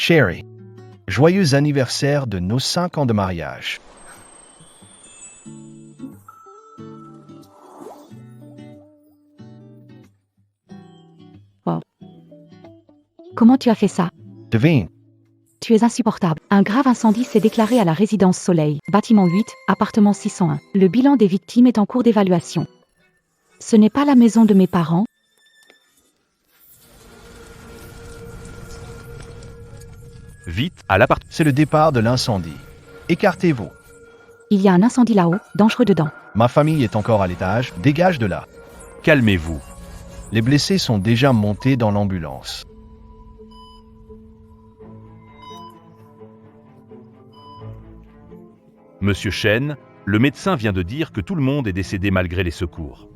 Chérie, joyeux anniversaire de nos 5 ans de mariage. Comment tu as fait ça? Devine, Tu es insupportable. Un grave incendie s'est déclaré à la résidence Soleil, bâtiment 8, appartement 601. Le bilan des victimes est en cours d'évaluation. Ce n'est pas la maison de mes parents. Vite, à l'appart. c'est le départ de l'incendie. Écartez-vous. Il y a un incendie là-haut, dangereux dedans. Ma famille est encore à l'étage, dégage de là. Calmez-vous. Les blessés sont déjà montés dans l'ambulance. Monsieur Chen, le médecin vient de dire que tout le monde est décédé malgré les secours.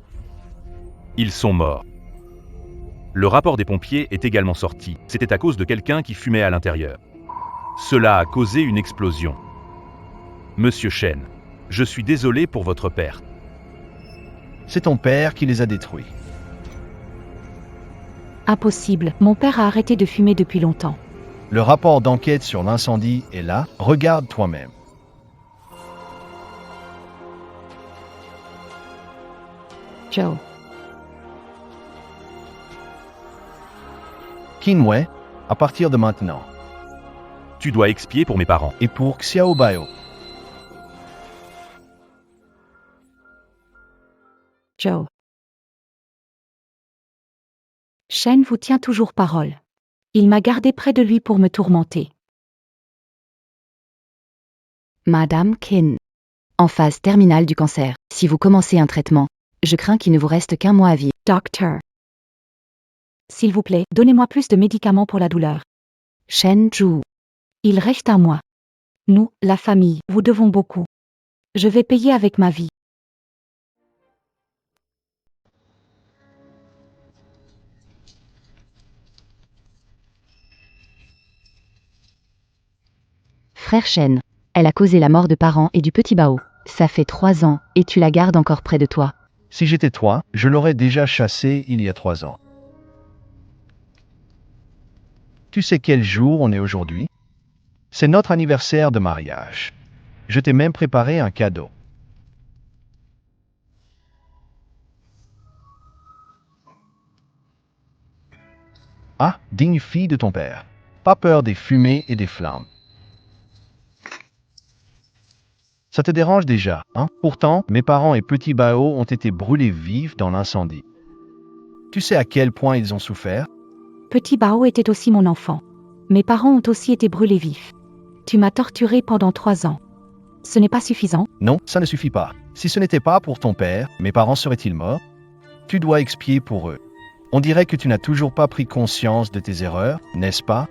Ils sont morts. Le rapport des pompiers est également sorti. C'était à cause de quelqu'un qui fumait à l'intérieur. Cela a causé une explosion. Monsieur Chen, je suis désolé pour votre perte. C'est ton père qui les a détruits. Impossible, mon père a arrêté de fumer depuis longtemps. Le rapport d'enquête sur l'incendie est là, regarde toi-même. Joe. Qinwei, à partir de maintenant. Tu dois expier pour mes parents. Et pour Xiaobayo. Joe. Shen vous tient toujours parole. Il m'a gardé près de lui pour me tourmenter. Madame Qin. En phase terminale du cancer. Si vous commencez un traitement, je crains qu'il ne vous reste qu'un mois à vivre. Docteur. S'il vous plaît, donnez-moi plus de médicaments pour la douleur. Shen Zhu. Il reste un mois. Nous, la famille, vous devons beaucoup. Je vais payer avec ma vie. Frère Shen. Elle a causé la mort de parents et du petit Bao. Ça fait 3 ans, et tu la gardes encore près de toi. Si j'étais toi, je l'aurais déjà chassé il y a 3 ans. Tu sais quel jour on est aujourd'hui? C'est notre anniversaire de mariage. Je t'ai même préparé un cadeau. Ah, digne fille de ton père. Pas peur des fumées et des flammes. Ça te dérange déjà, hein? Pourtant, mes parents et petit Bao ont été brûlés vifs dans l'incendie. Tu sais à quel point ils ont souffert? Petit Bao était aussi mon enfant. Mes parents ont aussi été brûlés vifs. Tu m'as torturé pendant 3 ans. Ce n'est pas suffisant? Non, ça ne suffit pas. Si ce n'était pas pour ton père, mes parents seraient-ils morts? Tu dois expier pour eux. On dirait que tu n'as toujours pas pris conscience de tes erreurs, n'est-ce pas?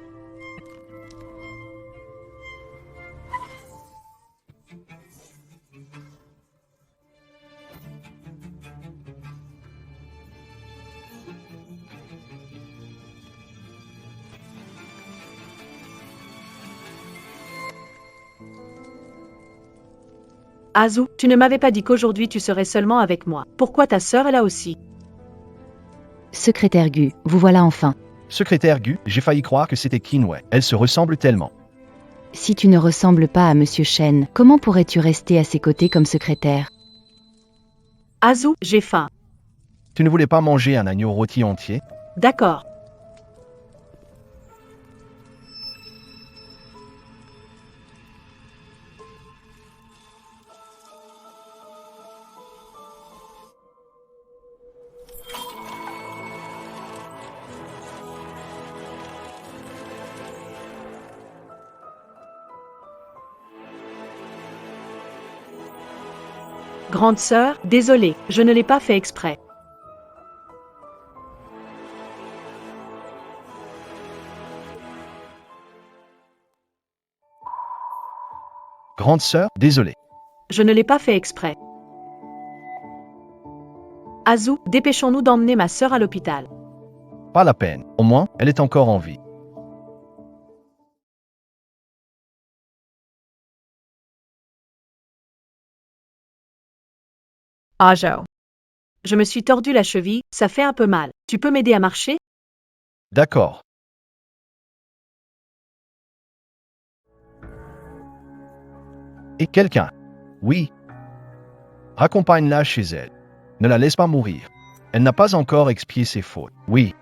Azu, tu ne m'avais pas dit qu'aujourd'hui tu serais seulement avec moi. Pourquoi ta sœur est là aussi? Secrétaire Gu, vous voilà enfin. Secrétaire Gu, j'ai failli croire que c'était Qinwei. Elles se ressemblent tellement. Si tu ne ressembles pas à Monsieur Shen, comment pourrais-tu rester à ses côtés comme secrétaire? Azu, j'ai faim. Tu ne voulais pas manger un agneau rôti entier? D'accord. Grande sœur, désolée, je ne l'ai pas fait exprès. Grande sœur, désolé. Je ne l'ai pas fait exprès. Azu, dépêchons-nous d'emmener ma sœur à l'hôpital. Pas la peine. Au moins, elle est encore en vie. Ah, Joe. Je me suis tordu la cheville, ça fait un peu mal. Tu peux m'aider à marcher? D'accord. Et quelqu'un. Oui. Raccompagne-la chez elle. Ne la laisse pas mourir. Elle n'a pas encore expié ses fautes. Oui.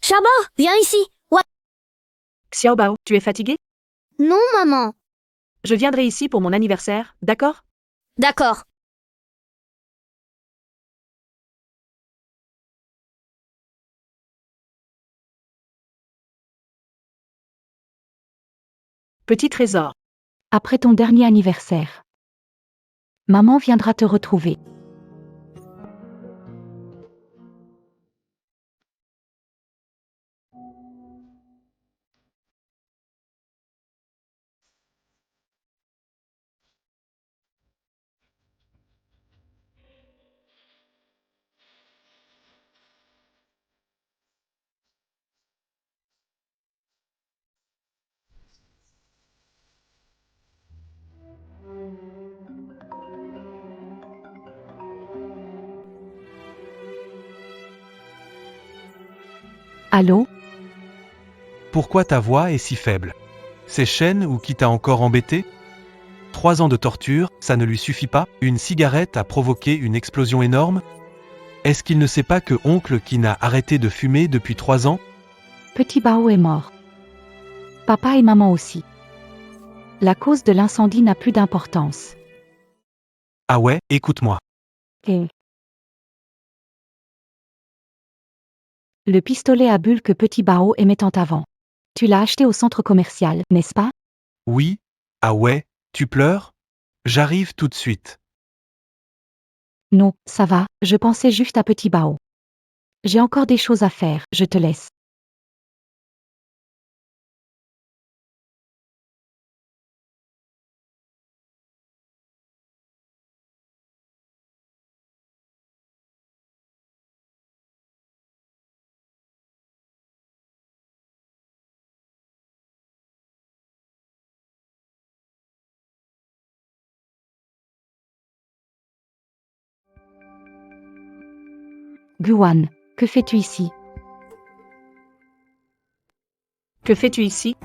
Shaba, viens ici. Ouais. Xiaobao, tu es fatigué? Non, maman. Je viendrai ici pour mon anniversaire, d'accord? D'accord. Petit trésor. Après ton dernier anniversaire. Maman viendra te retrouver. Allô? Pourquoi ta voix est si faible? C'est Shen ou qui t'a encore embêté? 3 ans de torture, ça ne lui suffit pas? Une cigarette a provoqué une explosion énorme? Est-ce qu'il ne sait pas que oncle Qin a arrêté de fumer depuis 3 ans? Petit Bao est mort. Papa et maman aussi. La cause de l'incendie n'a plus d'importance. Ah ouais, écoute-moi. Et le pistolet à bulles que Petit Bao aimait tant avant. Tu l'as acheté au centre commercial, n'est-ce pas? Oui? Ah ouais, tu pleures? J'arrive tout de suite. Non, ça va, je pensais juste à Petit Bao. J'ai encore des choses à faire, je te laisse. Guan, que fais-tu ici? Que fais-tu ici?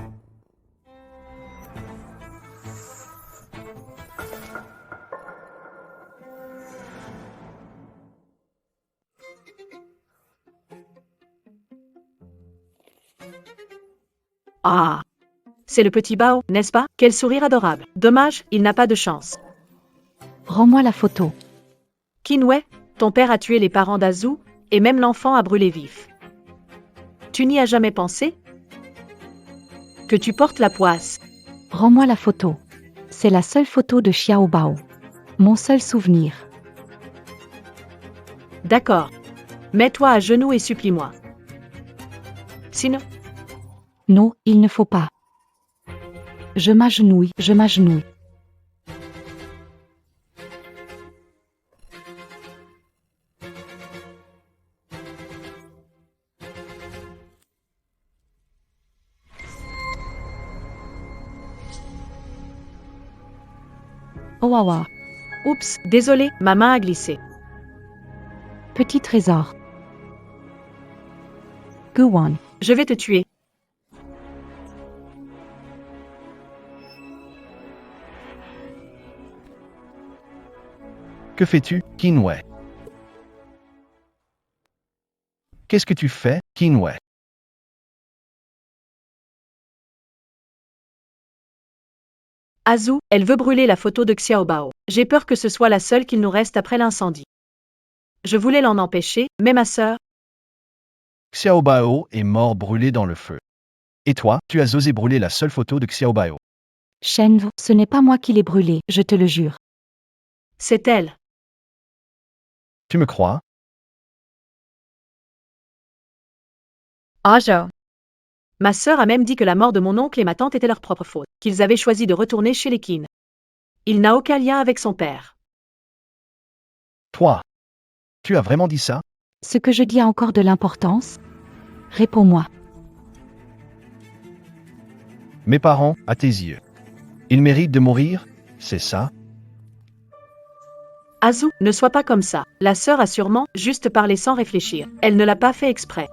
Ah! C'est le petit Bao, n'est-ce pas? Quel sourire adorable. Dommage, il n'a pas de chance. Rends-moi la photo. Qinwei, ton père a tué les parents d'Azu, et même l'enfant a brûlé vif. Tu n'y as jamais pensé? Que tu portes la poisse. Rends-moi la photo. C'est la seule photo de Xiao Bao. Mon seul souvenir. D'accord. Mets-toi à genoux et supplie-moi. Sinon, Non, il ne faut pas. Je m'agenouille, je m'agenouille. Owawa. oups, désolé, ma main a glissé. Petit trésor. Guan. Je vais te tuer. Que fais-tu, Qinwei? Qu'est-ce que tu fais, Qinwei? Azu, elle veut brûler la photo de Xiaobao. J'ai peur que ce soit la seule qu'il nous reste après l'incendie. Je voulais l'en empêcher, mais ma sœur, Xiaobao est mort brûlé dans le feu. Et toi, tu as osé brûler la seule photo de Xiaobao. Shen, ce n'est pas moi qui l'ai brûlé, je te le jure. c'est elle. Tu me crois? Ajo. Ma sœur a même dit que la mort de mon oncle et ma tante était leur propre faute, qu'ils avaient choisi de retourner chez les Keane. Il n'a aucun lien avec son père. Toi, tu as vraiment dit ça? Ce que je dis a encore de l'importance? Réponds-moi. Mes parents, à tes yeux. Ils méritent de mourir, c'est ça? Azu, ne sois pas comme ça. La sœur a sûrement juste parlé sans réfléchir. Elle ne l'a pas fait exprès.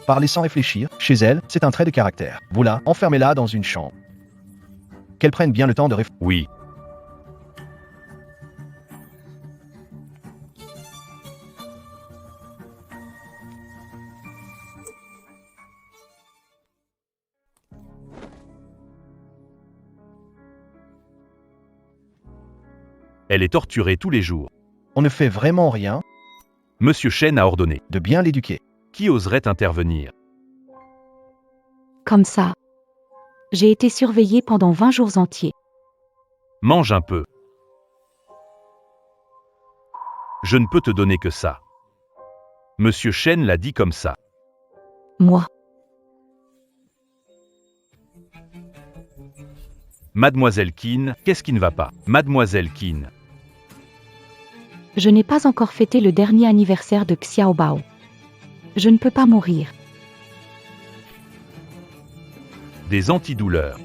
Parler sans réfléchir, chez elle, c'est un trait de caractère. Vous là, enfermez-la dans une chambre. Qu'elle prenne bien le temps de réfléchir. Oui. Elle est torturée tous les jours. On ne fait vraiment rien Monsieur Chen a ordonné. de bien l'éduquer. Qui oserait intervenir? Comme ça. J'ai été surveillée pendant 20 jours entiers. Mange un peu. Je ne peux te donner que ça. Monsieur Chen l'a dit comme ça. Moi. Mademoiselle Keane, qu'est-ce qui ne va pas? Mademoiselle Keane. Je n'ai pas encore fêté le dernier anniversaire de Xiaobao. Je ne peux pas mourir. Des antidouleurs.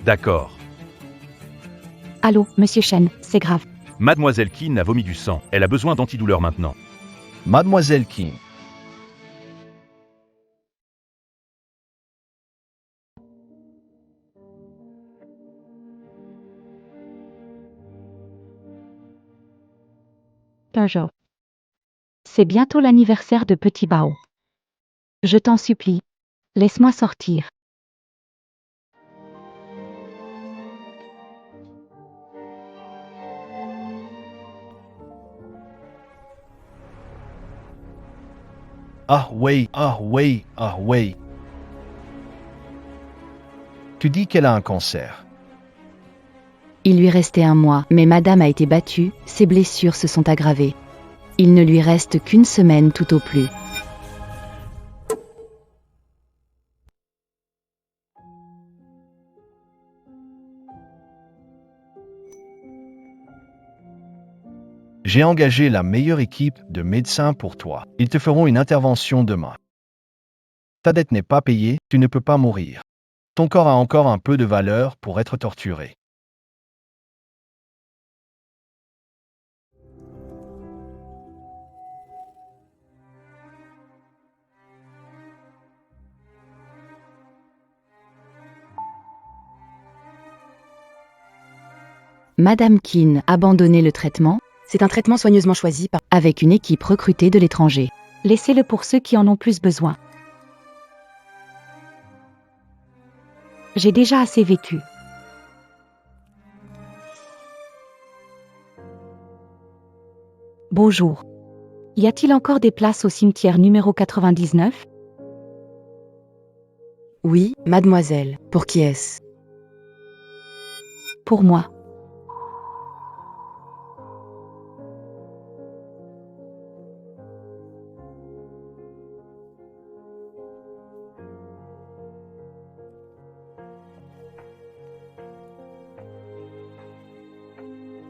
D'accord. Allô, monsieur Chen, c'est grave. Mademoiselle Keane a vomi du sang. Elle a besoin d'antidouleurs maintenant. Mademoiselle King, Bonjour. C'est bientôt l'anniversaire de Petit Bao. Je t'en supplie. Laisse-moi sortir. ah oui, ah oui, ah oui. Tu dis qu'elle a un cancer. Il lui restait un mois, mais madame a été battue, ses blessures se sont aggravées. Il ne lui reste qu'une semaine tout au plus. J'ai engagé la meilleure équipe de médecins pour toi. Ils te feront une intervention demain. Ta dette n'est pas payée, tu ne peux pas mourir. Ton corps a encore un peu de valeur pour être torturé. Madame Keane abandonnait le traitement C'est un traitement soigneusement choisi par... avec une équipe recrutée de l'étranger. Laissez-le pour ceux qui en ont plus besoin. J'ai déjà assez vécu. Bonjour. Y a-t-il encore des places au cimetière numéro 99? Oui, mademoiselle. Pour qui est-ce? Pour moi.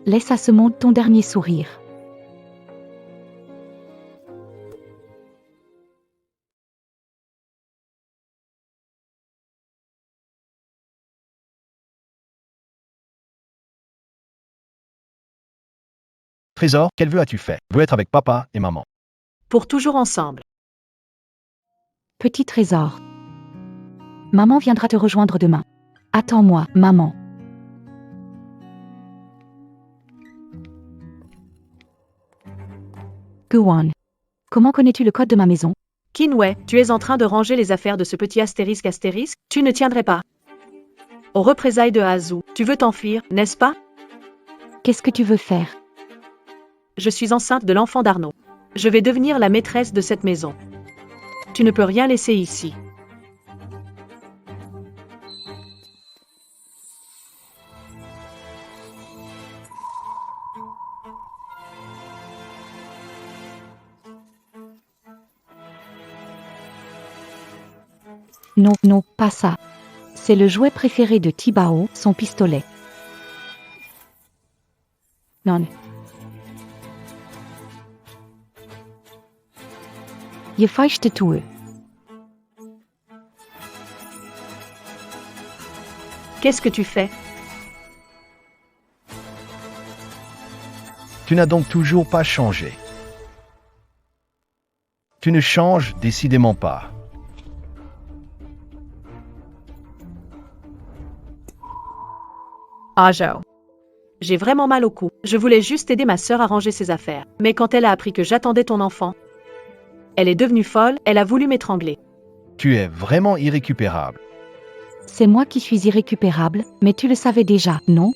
Laisse à ce monde ton dernier sourire. Trésor, quel vœu as-tu fait? Je veux être avec papa et maman. Pour toujours ensemble. Petit trésor. Maman viendra te rejoindre demain. Attends-moi, maman. Guan. Comment connais-tu le code de ma maison? Kinwei, tu es en train de ranger les affaires de ce petit astérisque astérisque? Tu ne tiendrais pas. Aux représailles de Azu, tu veux t'enfuir, n'est-ce pas? Qu'est-ce que tu veux faire? Je suis enceinte de l'enfant d'Arnaud. Je vais devenir la maîtresse de cette maison. Tu ne peux rien laisser ici. Non, non, pas ça. C'est le jouet préféré de Tibao, son pistolet. Non. Je feuchte tue. Qu'est-ce que tu fais? Tu n'as donc toujours pas changé. Tu ne changes décidément pas. Ah, Joe. J'ai vraiment mal au cou. Je voulais juste aider ma sœur à ranger ses affaires. Mais quand elle a appris que j'attendais ton enfant, elle est devenue folle, elle a voulu m'étrangler. Tu es vraiment irrécupérable. C'est moi qui suis irrécupérable, mais tu le savais déjà, non?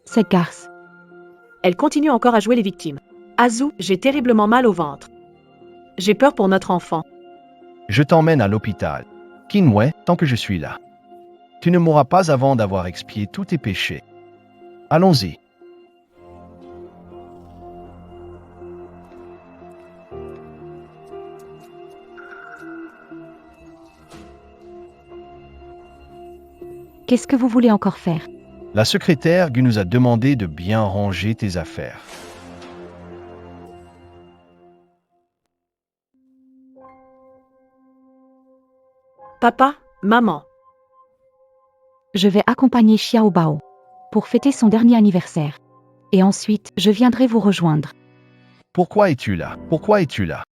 Cette garce. Elle continue encore à jouer les victimes. Azu, j'ai terriblement mal au ventre. J'ai peur pour notre enfant. Je t'emmène à l'hôpital. Kinway, tant que je suis là. Tu ne mourras pas avant d'avoir expié tous tes péchés. Allons-y. Qu'est-ce que vous voulez encore faire? La secrétaire Gu nous a demandé de bien ranger tes affaires. Papa, maman. Je vais accompagner Xiao Bao pour fêter son dernier anniversaire. Et ensuite, je viendrai vous rejoindre. Pourquoi es-tu là? Pourquoi es-tu là?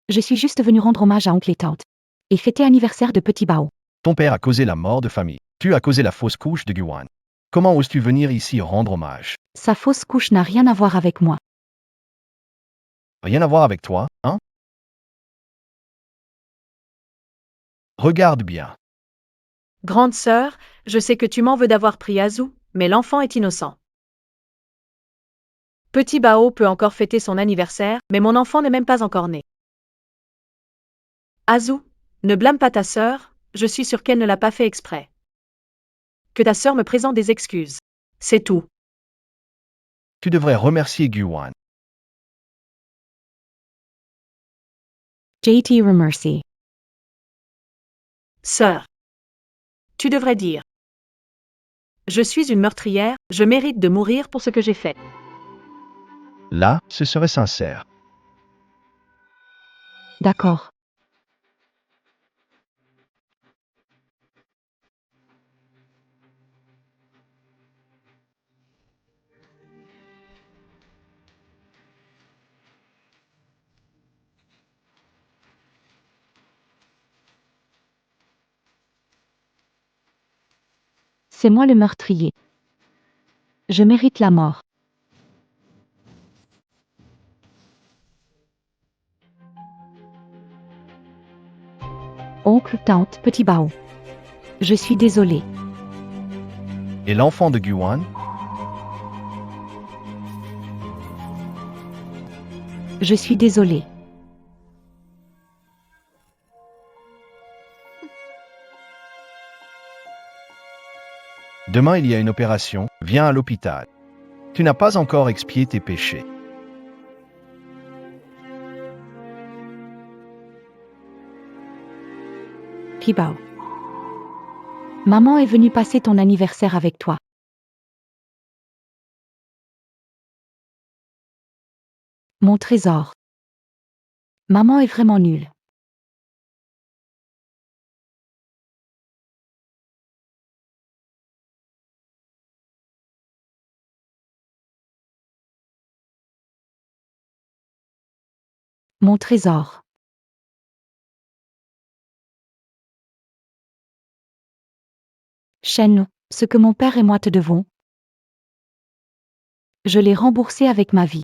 Je suis juste venu rendre hommage à oncle et tante. Et fêter l'anniversaire de petit Bao. Ton père a causé la mort de famille. Tu as causé la fausse couche de Guan. Comment oses-tu venir ici rendre hommage? Sa fausse couche n'a rien à voir avec moi. Rien à voir avec toi, hein? Regarde bien. Grande sœur, je sais que tu m'en veux d'avoir pris Azu, mais l'enfant est innocent. Petit Bao peut encore fêter son anniversaire, mais mon enfant n'est même pas encore né. Azu, ne blâme pas ta sœur, je suis sûre qu'elle ne l'a pas fait exprès. Que ta sœur me présente des excuses. C'est tout. Tu devrais remercier Guan. JT remercie. Sœur. Tu devrais dire. Je suis une meurtrière, je mérite de mourir pour ce que j'ai fait. Là, ce serait sincère. D'accord. C'est moi le meurtrier. Je mérite la mort. Oncle, tante, petit Bao. Je suis désolée. Et l'enfant de Guan? Je suis désolée. Demain, il y a une opération. Viens à l'hôpital. Tu n'as pas encore expié tes péchés. Pibao. Maman est venue passer ton anniversaire avec toi. Mon trésor. Maman est vraiment nulle. Mon trésor. Shen, ce que mon père et moi te devons, je l'ai remboursé avec ma vie.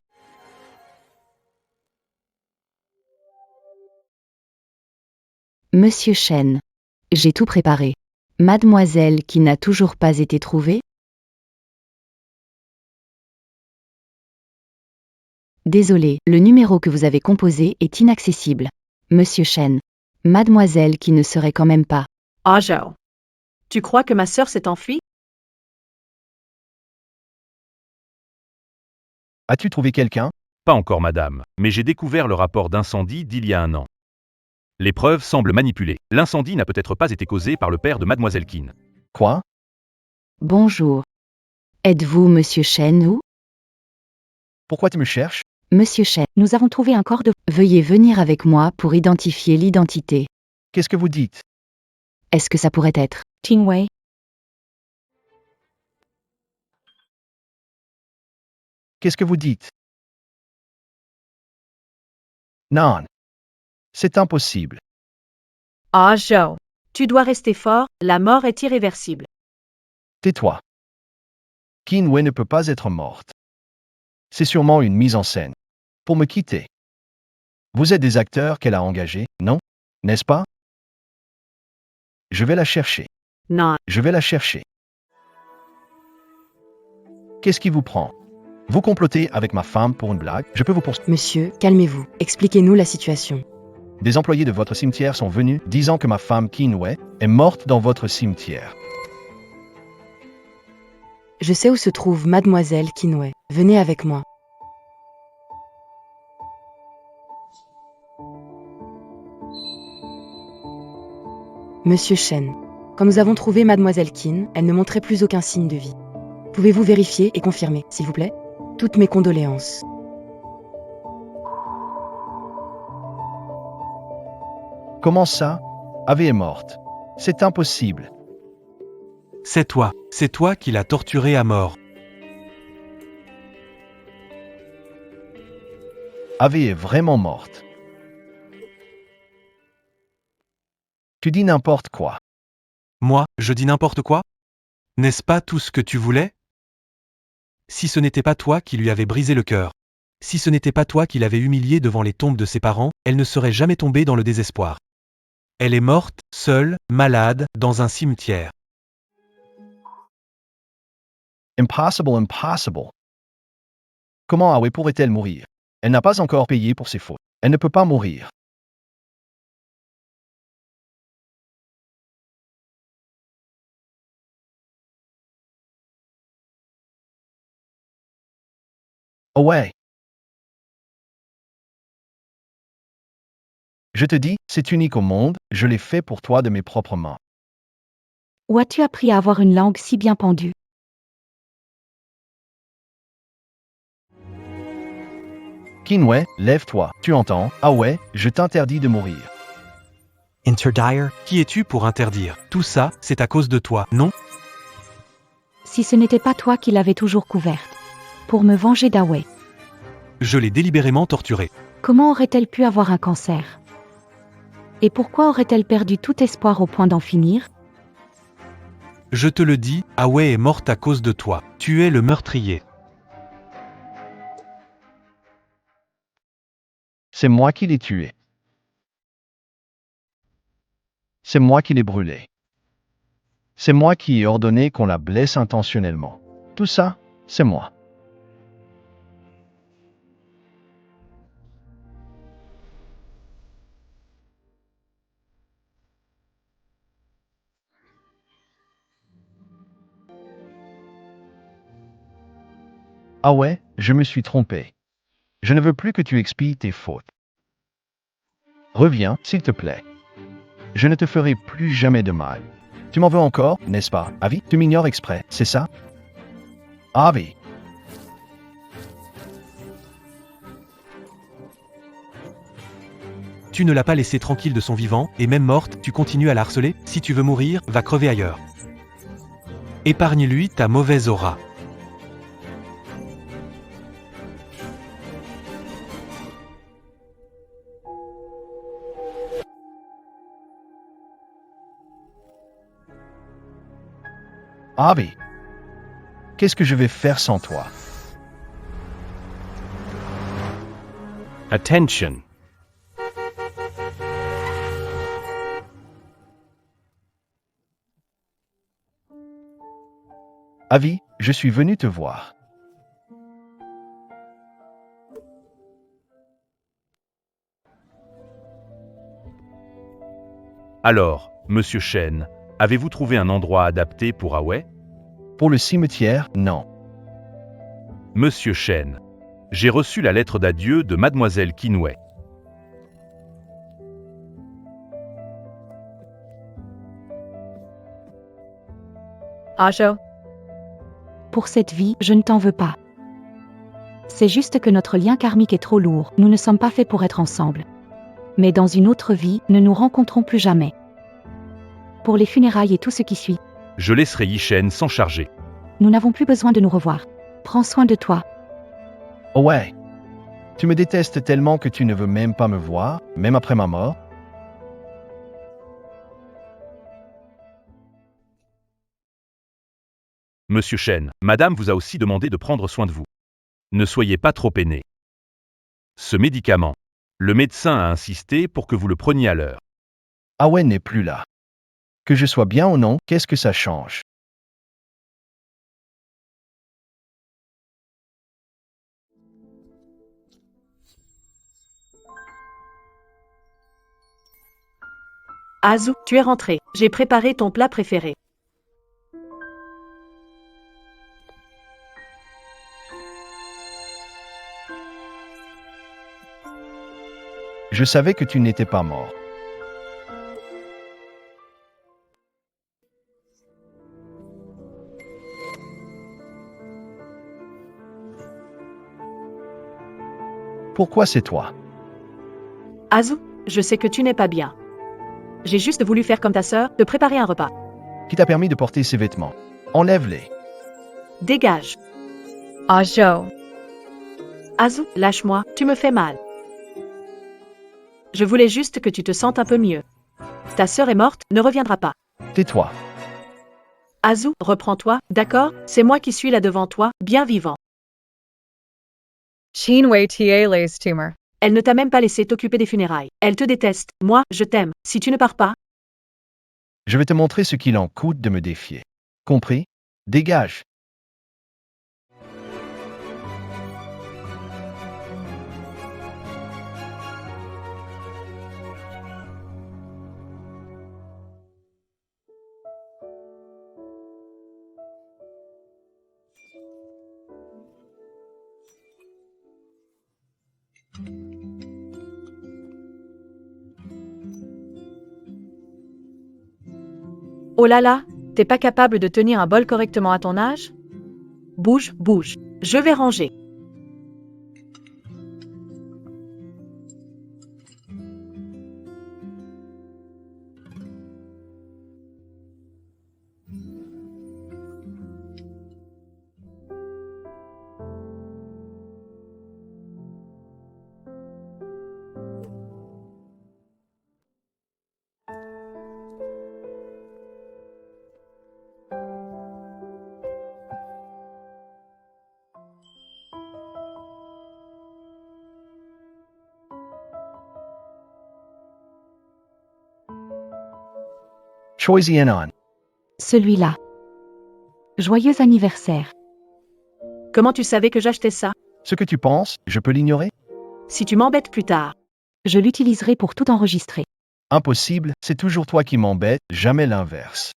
Monsieur Chen. J'ai tout préparé. Mademoiselle qui n'a toujours pas été trouvée? Désolé, le numéro que vous avez composé est inaccessible. Monsieur Chen. Mademoiselle qui ne serait quand même pas. Ah, Joe. Tu crois que ma sœur s'est enfuie? As-tu trouvé quelqu'un? Pas encore, madame, mais j'ai découvert le rapport d'incendie d'il y a 1 an. Les preuves semblent manipulées. L'incendie n'a peut-être pas été causé par le père de mademoiselle Keane. Quoi? Bonjour. Êtes-vous Monsieur Chen ou Pourquoi tu me cherches? Monsieur Chen? Nous avons trouvé un corps de... Veuillez venir avec moi pour identifier l'identité. Qu'est-ce que vous dites? Est-ce que ça pourrait être Ting Wei. Qu'est-ce que vous dites? Non. C'est impossible. Ah, Joe. Tu dois rester fort, la mort est irréversible. Tais-toi. Qin Wei ne peut pas être morte. C'est sûrement une mise en scène. Pour me quitter. Vous êtes des acteurs qu'elle a engagés, non? N'est-ce pas? Je vais la chercher. Non. Je vais la chercher. Qu'est-ce qui vous prend? Vous complotez avec ma femme pour une blague? Je peux vous poursuivre. Monsieur, calmez-vous. Expliquez-nous la situation. Des employés de votre cimetière sont venus disant que ma femme Qin Wei est morte dans votre cimetière. Je sais où se trouve mademoiselle Kinway. Venez avec moi. Monsieur Shen, quand nous avons trouvé mademoiselle Qin, elle ne montrait plus aucun signe de vie. Pouvez-vous vérifier et confirmer, s'il vous plaît? Toutes mes condoléances. Comment ça? Ave est morte. C'est impossible. C'est toi qui l'as torturée à mort. Ave est vraiment morte. Tu dis n'importe quoi. Moi, je dis n'importe quoi? N'est-ce pas tout ce que tu voulais? Si ce n'était pas toi qui lui avais brisé le cœur, si ce n'était pas toi qui l'avais humiliée devant les tombes de ses parents, elle ne serait jamais tombée dans le désespoir. Elle est morte, seule, malade, dans un cimetière. Impossible, impossible. Comment Awe pourrait-elle mourir? Elle n'a pas encore payé pour ses fautes. Elle ne peut pas mourir. Oh ouais. Je te dis, c'est unique au monde, je l'ai fait pour toi de mes propres mains. Où as-tu appris à avoir une langue si bien pendue? Kinway, lève-toi, tu entends? Ah ouais, je t'interdis de mourir. Interdire? Qui es-tu pour interdire? Tout ça, c'est à cause de toi, non? Si ce n'était pas toi qui l'avais toujours couverte. Pour me venger d'Awei. Je l'ai délibérément torturée. Comment aurait-elle pu avoir un cancer? Et pourquoi aurait-elle perdu tout espoir au point d'en finir? Je te le dis, Awe est morte à cause de toi. Tu es le meurtrier. C'est moi qui l'ai tué. C'est moi qui l'ai brûlé. C'est moi qui ai ordonné qu'on la blesse intentionnellement. Tout ça, c'est moi. Ah ouais, je me suis trompé. Je ne veux plus que tu expies tes fautes. Reviens, s'il te plaît. Je ne te ferai plus jamais de mal. Tu m'en veux encore, n'est-ce pas, Avi? Tu m'ignores exprès, c'est ça? Avi. Tu ne l'as pas laissée tranquille de son vivant, et même morte, tu continues à la harceler. Si tu veux mourir, va crever ailleurs. Épargne-lui ta mauvaise aura. Avi. Qu'est-ce que je vais faire sans toi? Attention. Avi, je suis venu te voir. Alors, Monsieur Shen, avez-vous trouvé un endroit adapté pour Awe? Pour le cimetière, non. Monsieur Shen, J'ai reçu la lettre d'adieu de mademoiselle Kinway. Ajo, Pour cette vie, je ne t'en veux pas. C'est juste que notre lien karmique est trop lourd, nous ne sommes pas faits pour être ensemble. Mais dans une autre vie, nous nous rencontrons plus jamais. Pour les funérailles et tout ce qui suit, Je laisserai Yishen s'en charger. nous n'avons plus besoin de nous revoir. Prends soin de toi. Oh ouais. Tu me détestes tellement que tu ne veux même pas me voir, même après ma mort? Monsieur Shen, madame vous a aussi demandé de prendre soin de vous. Ne soyez pas trop peiné. Ce médicament, le médecin a insisté pour que vous le preniez à l'heure. Awen n'est plus là. Que je sois bien ou non, qu'est-ce que ça change? Azu, tu es rentré. J'ai préparé ton plat préféré. Je savais que tu n'étais pas mort. Pourquoi c'est toi? Azu, je sais que tu n'es pas bien. J'ai juste voulu faire comme ta sœur, te préparer un repas. Qui t'a permis de porter ces vêtements? Enlève-les. Dégage. Ajo, Azu, lâche-moi, tu me fais mal. Je voulais juste que tu te sentes un peu mieux. Ta sœur est morte, ne reviendra pas. Tais-toi. Azu, reprends-toi, d'accord? C'est moi qui suis là devant toi, bien vivant. Chinwei Tiele's tumor. Elle ne t'a même pas laissé t'occuper des funérailles. Elle te déteste. Moi, je t'aime. Si tu ne pars pas, Je vais te montrer ce qu'il en coûte de me défier. Compris? Dégage. oh là là, t'es pas capable de tenir un bol correctement à ton âge? Bouge, bouge. Je vais ranger. Choi Zienon. Celui-là. Joyeux anniversaire. Comment tu savais que j'achetais ça? Ce que tu penses, je peux l'ignorer? Si tu m'embêtes plus tard. Je l'utiliserai pour tout enregistrer. Impossible, c'est toujours toi qui m'embêtes, jamais l'inverse.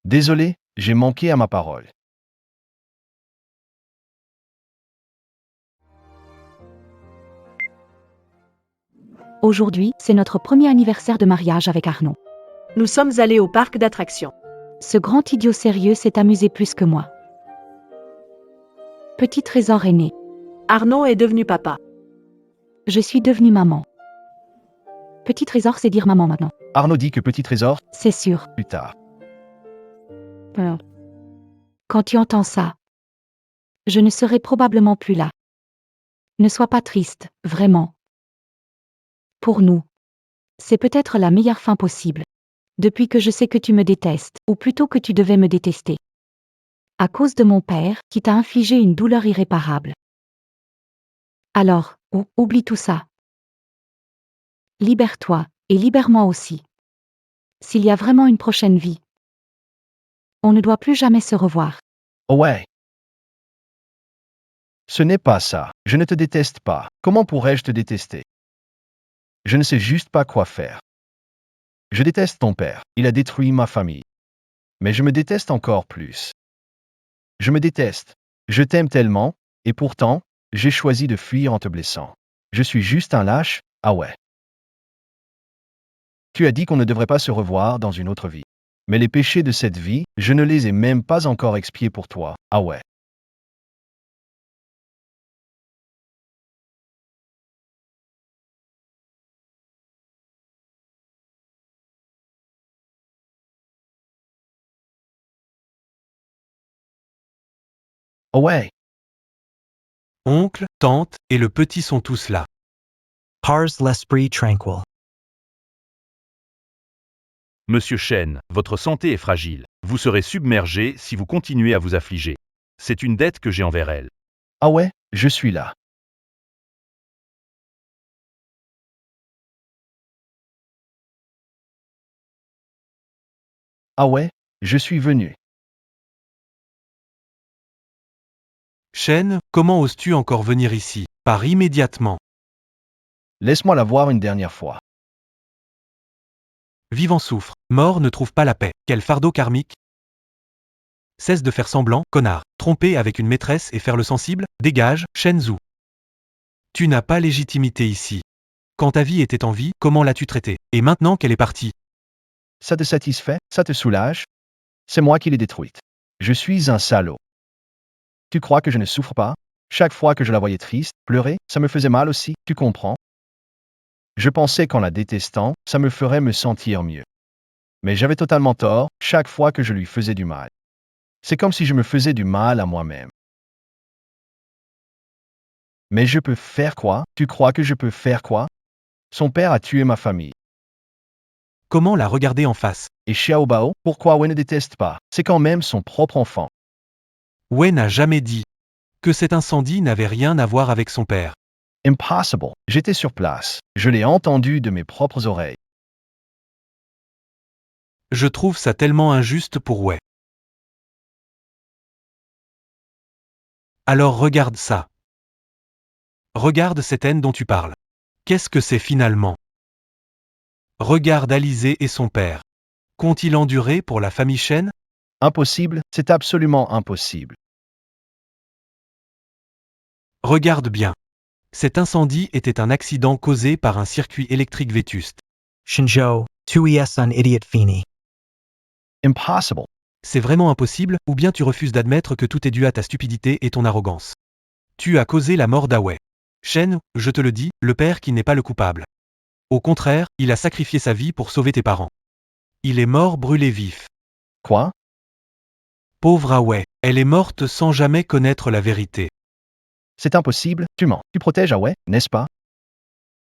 Désolé, j'ai manqué à ma parole. Aujourd'hui, c'est notre premier anniversaire de mariage avec Arnaud. Nous sommes allés au parc d'attractions. Ce grand idiot sérieux s'est amusé plus que moi. Petit trésor est né. Arnaud est devenu papa. Je suis devenue maman. Petit trésor, c'est dire maman maintenant. Arnaud dit que petit trésor, C'est sûr. plus tard. Quand tu entends ça, je ne serai probablement plus là. Ne sois pas triste, vraiment. Pour nous, c'est peut-être la meilleure fin possible. Depuis que je sais que tu me détestes, ou plutôt que tu devais me détester. À cause de mon père, qui t'a infligé une douleur irréparable. Alors, oublie tout ça. Libère-toi, et libère-moi aussi. S'il y a vraiment une prochaine vie, on ne doit plus jamais se revoir. Oh ouais. Ce n'est pas ça. Je ne te déteste pas. Comment pourrais-je te détester? Je ne sais juste pas quoi faire. Je déteste ton père. Il a détruit ma famille. Mais je me déteste encore plus. Je me déteste. Je t'aime tellement, et pourtant, j'ai choisi de fuir en te blessant. Je suis juste un lâche, ah ouais. Tu as dit qu'on ne devrait pas se revoir dans une autre vie. Mais les péchés de cette vie, je ne les ai même pas encore expiés pour toi, ah ouais. Oh ouais. Oncle, tante et le petit sont tous là. Pars l'esprit tranquille. Monsieur Shen, votre santé est fragile. Vous serez submergé si vous continuez à vous affliger. C'est une dette que j'ai envers elle. Ah ouais, je suis là. Ah ouais, je suis venu. Shen, comment oses-tu encore venir ici? Pars immédiatement. Laisse-moi la voir une dernière fois. Vivant souffre, mort ne trouve pas la paix. Quel fardeau karmique! Cesse de faire semblant, connard. Tromper avec une maîtresse et faire le sensible, dégage, Shen-Zhu. Tu n'as pas légitimité ici. Quand ta vie était en vie, comment l'as-tu traitée? Et maintenant qu'elle est partie? Ça te satisfait? Ça te soulage? C'est moi qui l'ai détruite. Je suis un salaud. Tu crois que je ne souffre pas? Chaque fois que je la voyais triste, pleurer, ça me faisait mal aussi, tu comprends? Je pensais qu'en la détestant, ça me ferait me sentir mieux. Mais j'avais totalement tort, chaque fois que je lui faisais du mal. C'est comme si je me faisais du mal à moi-même. Mais je peux faire quoi? Tu crois que je peux faire quoi? Son père a tué ma famille. Comment la regarder en face? Et Xiao Bao, pourquoi Wei ne déteste pas? C'est quand même son propre enfant. Wei n'a jamais dit que cet incendie n'avait rien à voir avec son père. Impossible. J'étais sur place. Je l'ai entendu de mes propres oreilles. Je trouve ça tellement injuste pour Wei. Alors regarde ça. Regarde cette haine dont tu parles. Qu'est-ce que c'est finalement? Regarde Alizé et son père. Qu'ont-ils enduré pour la famille Shen? Impossible, c'est absolument impossible. Regarde bien. Cet incendie était un accident causé par un circuit électrique vétuste. Shinjo, tu es un idiot fini. Impossible. C'est vraiment impossible, ou bien tu refuses d'admettre que tout est dû à ta stupidité et ton arrogance. Tu as causé la mort d'Awei. Shen, je te le dis, le père qui n'est pas le coupable. Au contraire, il a sacrifié sa vie pour sauver tes parents. Il est mort brûlé vif. Quoi? Pauvre Awei, elle est morte sans jamais connaître la vérité. C'est impossible, tu mens. Tu protèges Awei, n'est-ce pas?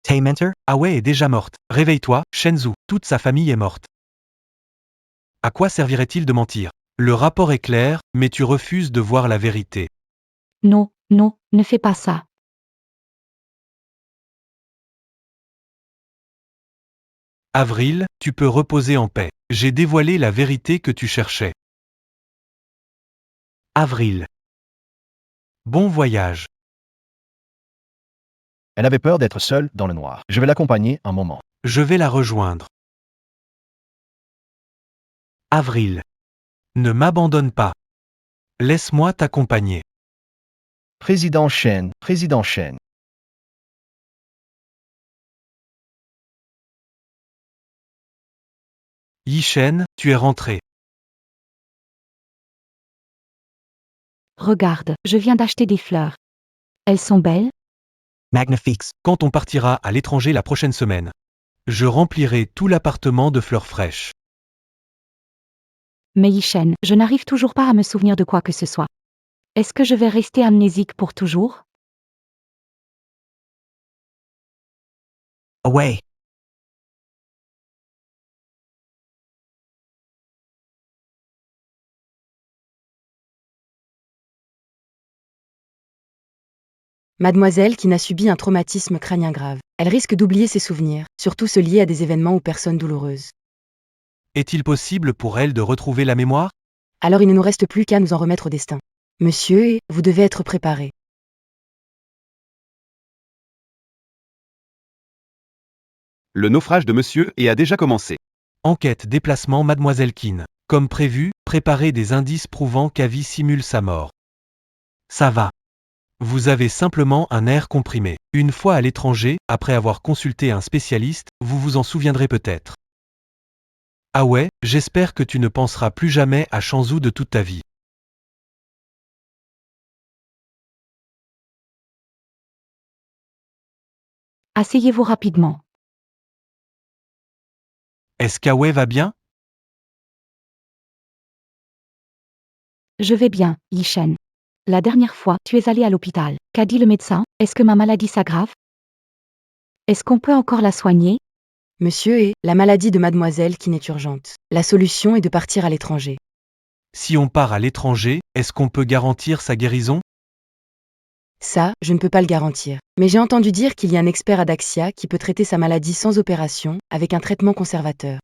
T'es menteur? Awei est déjà morte. Réveille-toi, Shen-Zhu, toute sa famille est morte. À quoi servirait-il de mentir? Le rapport est clair, mais tu refuses de voir la vérité. Non, non, ne fais pas ça. Avril, tu peux reposer en paix. J'ai dévoilé la vérité que tu cherchais. Avril. Bon voyage. Elle avait peur d'être seule dans le noir. Je vais l'accompagner un moment. Je vais la rejoindre. Avril. Ne m'abandonne pas. Laisse-moi t'accompagner. Président Shen, Président Shen. Yi-Shen, tu es rentré. Regarde, je viens d'acheter des fleurs. Elles sont belles? Magnifiques. Quand on partira à l'étranger la prochaine semaine, je remplirai tout l'appartement de fleurs fraîches. Mais Yishen, je n'arrive toujours pas à me souvenir de quoi que ce soit. Est-ce que je vais rester amnésique pour toujours? Away. Mademoiselle qui n'a subi un traumatisme crânien grave. Elle risque d'oublier ses souvenirs, surtout ceux liés à des événements ou personnes douloureuses. Est-il possible pour elle de retrouver la mémoire? Alors il ne nous reste plus qu'à nous en remettre au destin. Monsieur, vous devez être préparé. Le naufrage de monsieur et a déjà commencé. Enquête déplacement Mademoiselle Keane. Comme prévu, préparez des indices prouvant qu'Avi simule sa mort. Ça va. Vous avez simplement un air comprimé. Une fois à l'étranger, après avoir consulté un spécialiste, vous vous en souviendrez peut-être. Ah ouais, j'espère que tu ne penseras plus jamais à Shanzhou de toute ta vie. Asseyez-vous rapidement. Est-ce qu'Aoi va bien? Je vais bien, Yishen. La dernière fois, tu es allé à l'hôpital. Qu'a dit le médecin? Est-ce que ma maladie s'aggrave? Est-ce qu'on peut encore la soigner? Monsieur est la maladie de mademoiselle qui n'est urgente. La solution est de partir à l'étranger. Si on part à l'étranger, est-ce qu'on peut garantir sa guérison? Ça, je ne peux pas le garantir. Mais j'ai entendu dire qu'il y a un expert à Daxia qui peut traiter sa maladie sans opération, avec un traitement conservateur.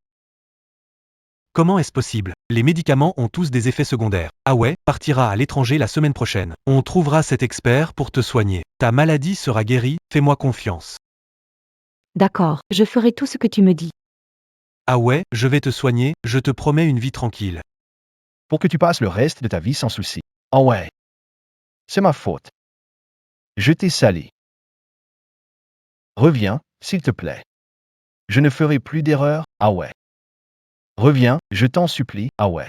Comment est-ce possible? Les médicaments ont tous des effets secondaires. Aoi partira à l'étranger la semaine prochaine. On trouvera cet expert pour te soigner. Ta maladie sera guérie, fais-moi confiance. D'accord, je ferai tout ce que tu me dis. Aoi, je vais te soigner, je te promets une vie tranquille. Pour que tu passes le reste de ta vie sans souci. Ah ouais. C'est ma faute. Je t'ai sali. Reviens, s'il te plaît. Je ne ferai plus d'erreur, ah ouais. Reviens, je t'en supplie, ah ouais.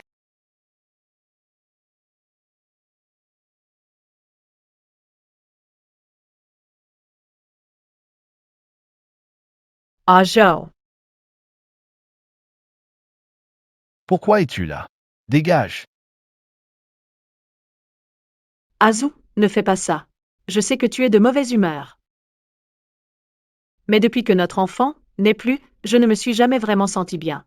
Ah Zhao, Pourquoi es-tu là? Dégage. Azu, ne fais pas ça. Je sais que tu es de mauvaise humeur. Mais depuis que notre enfant n'est plus, je ne me suis jamais vraiment senti bien.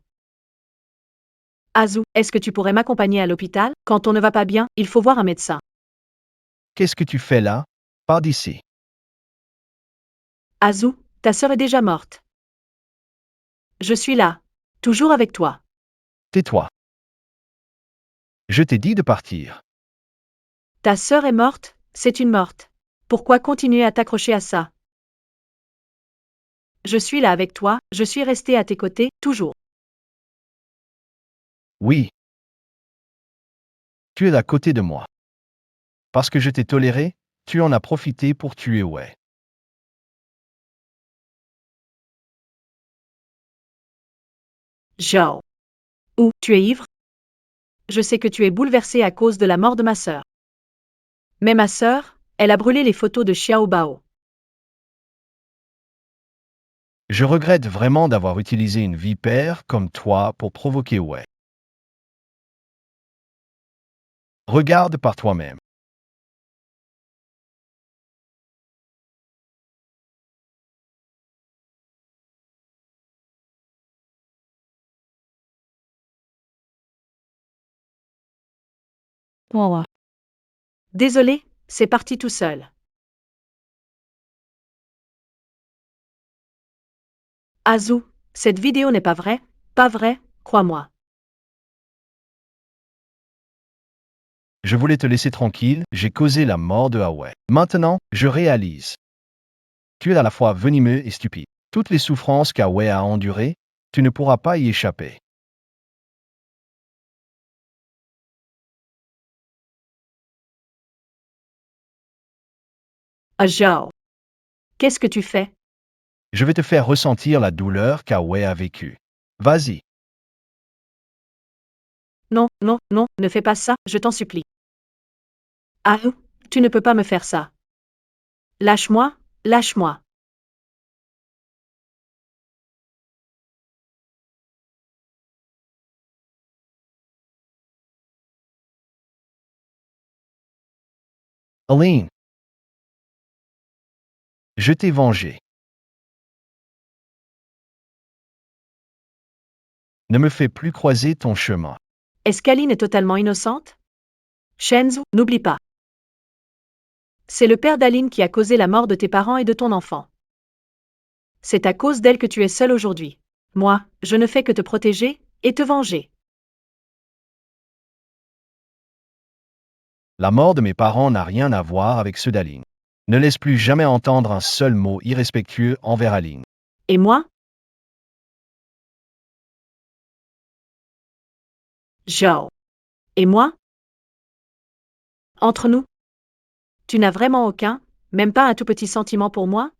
Azu, est-ce que tu pourrais m'accompagner à l'hôpital? Quand on ne va pas bien, il faut voir un médecin. Qu'est-ce que tu fais là? Pars d'ici. Azu, ta sœur est déjà morte. Je suis là, toujours avec toi. Tais-toi. Je t'ai dit de partir. Ta sœur est morte, c'est une morte. Pourquoi continuer à t'accrocher à ça? Je suis là avec toi, je suis resté à tes côtés, toujours. Oui. Tu es à côté de moi. Parce que je t'ai toléré, tu en as profité pour tuer ouais. Zhao. Ou, tu es ivre? Je sais que tu es bouleversé à cause de la mort de ma sœur. Mais ma sœur, elle a brûlé les photos de Xiao Bao. Je regrette vraiment d'avoir utilisé une vipère comme toi pour provoquer ouais. Regarde par toi-même. Waouh. Désolé, c'est parti tout seul. Azu, cette vidéo n'est pas vraie, crois-moi. Je voulais te laisser tranquille, j'ai causé la mort de Huawei. Maintenant, je réalise. Tu es à la fois venimeux et stupide. Toutes les souffrances qu'Huawei a endurées, tu ne pourras pas y échapper. Ah Zhao. Qu'est-ce que tu fais? Je vais te faire ressentir la douleur qu'Huawei a vécue. Vas-y. Non, non, non, ne fais pas ça, je t'en supplie. Ah, tu ne peux pas me faire ça. Lâche-moi, lâche-moi. Aline. Je t'ai vengé. Ne me fais plus croiser ton chemin. Est-ce qu'Aline est totalement innocente? Shenzhou, n'oublie pas. C'est le père d'Aline qui a causé la mort de tes parents et de ton enfant. C'est à cause d'elle que tu es seul aujourd'hui. Moi, je ne fais que te protéger et te venger. La mort de mes parents n'a rien à voir avec ceux d'Aline. Ne laisse plus jamais entendre un seul mot irrespectueux envers Aline. Et moi? Joe. Et moi? Entre nous? Tu n'as vraiment aucun, même pas un tout petit sentiment pour moi?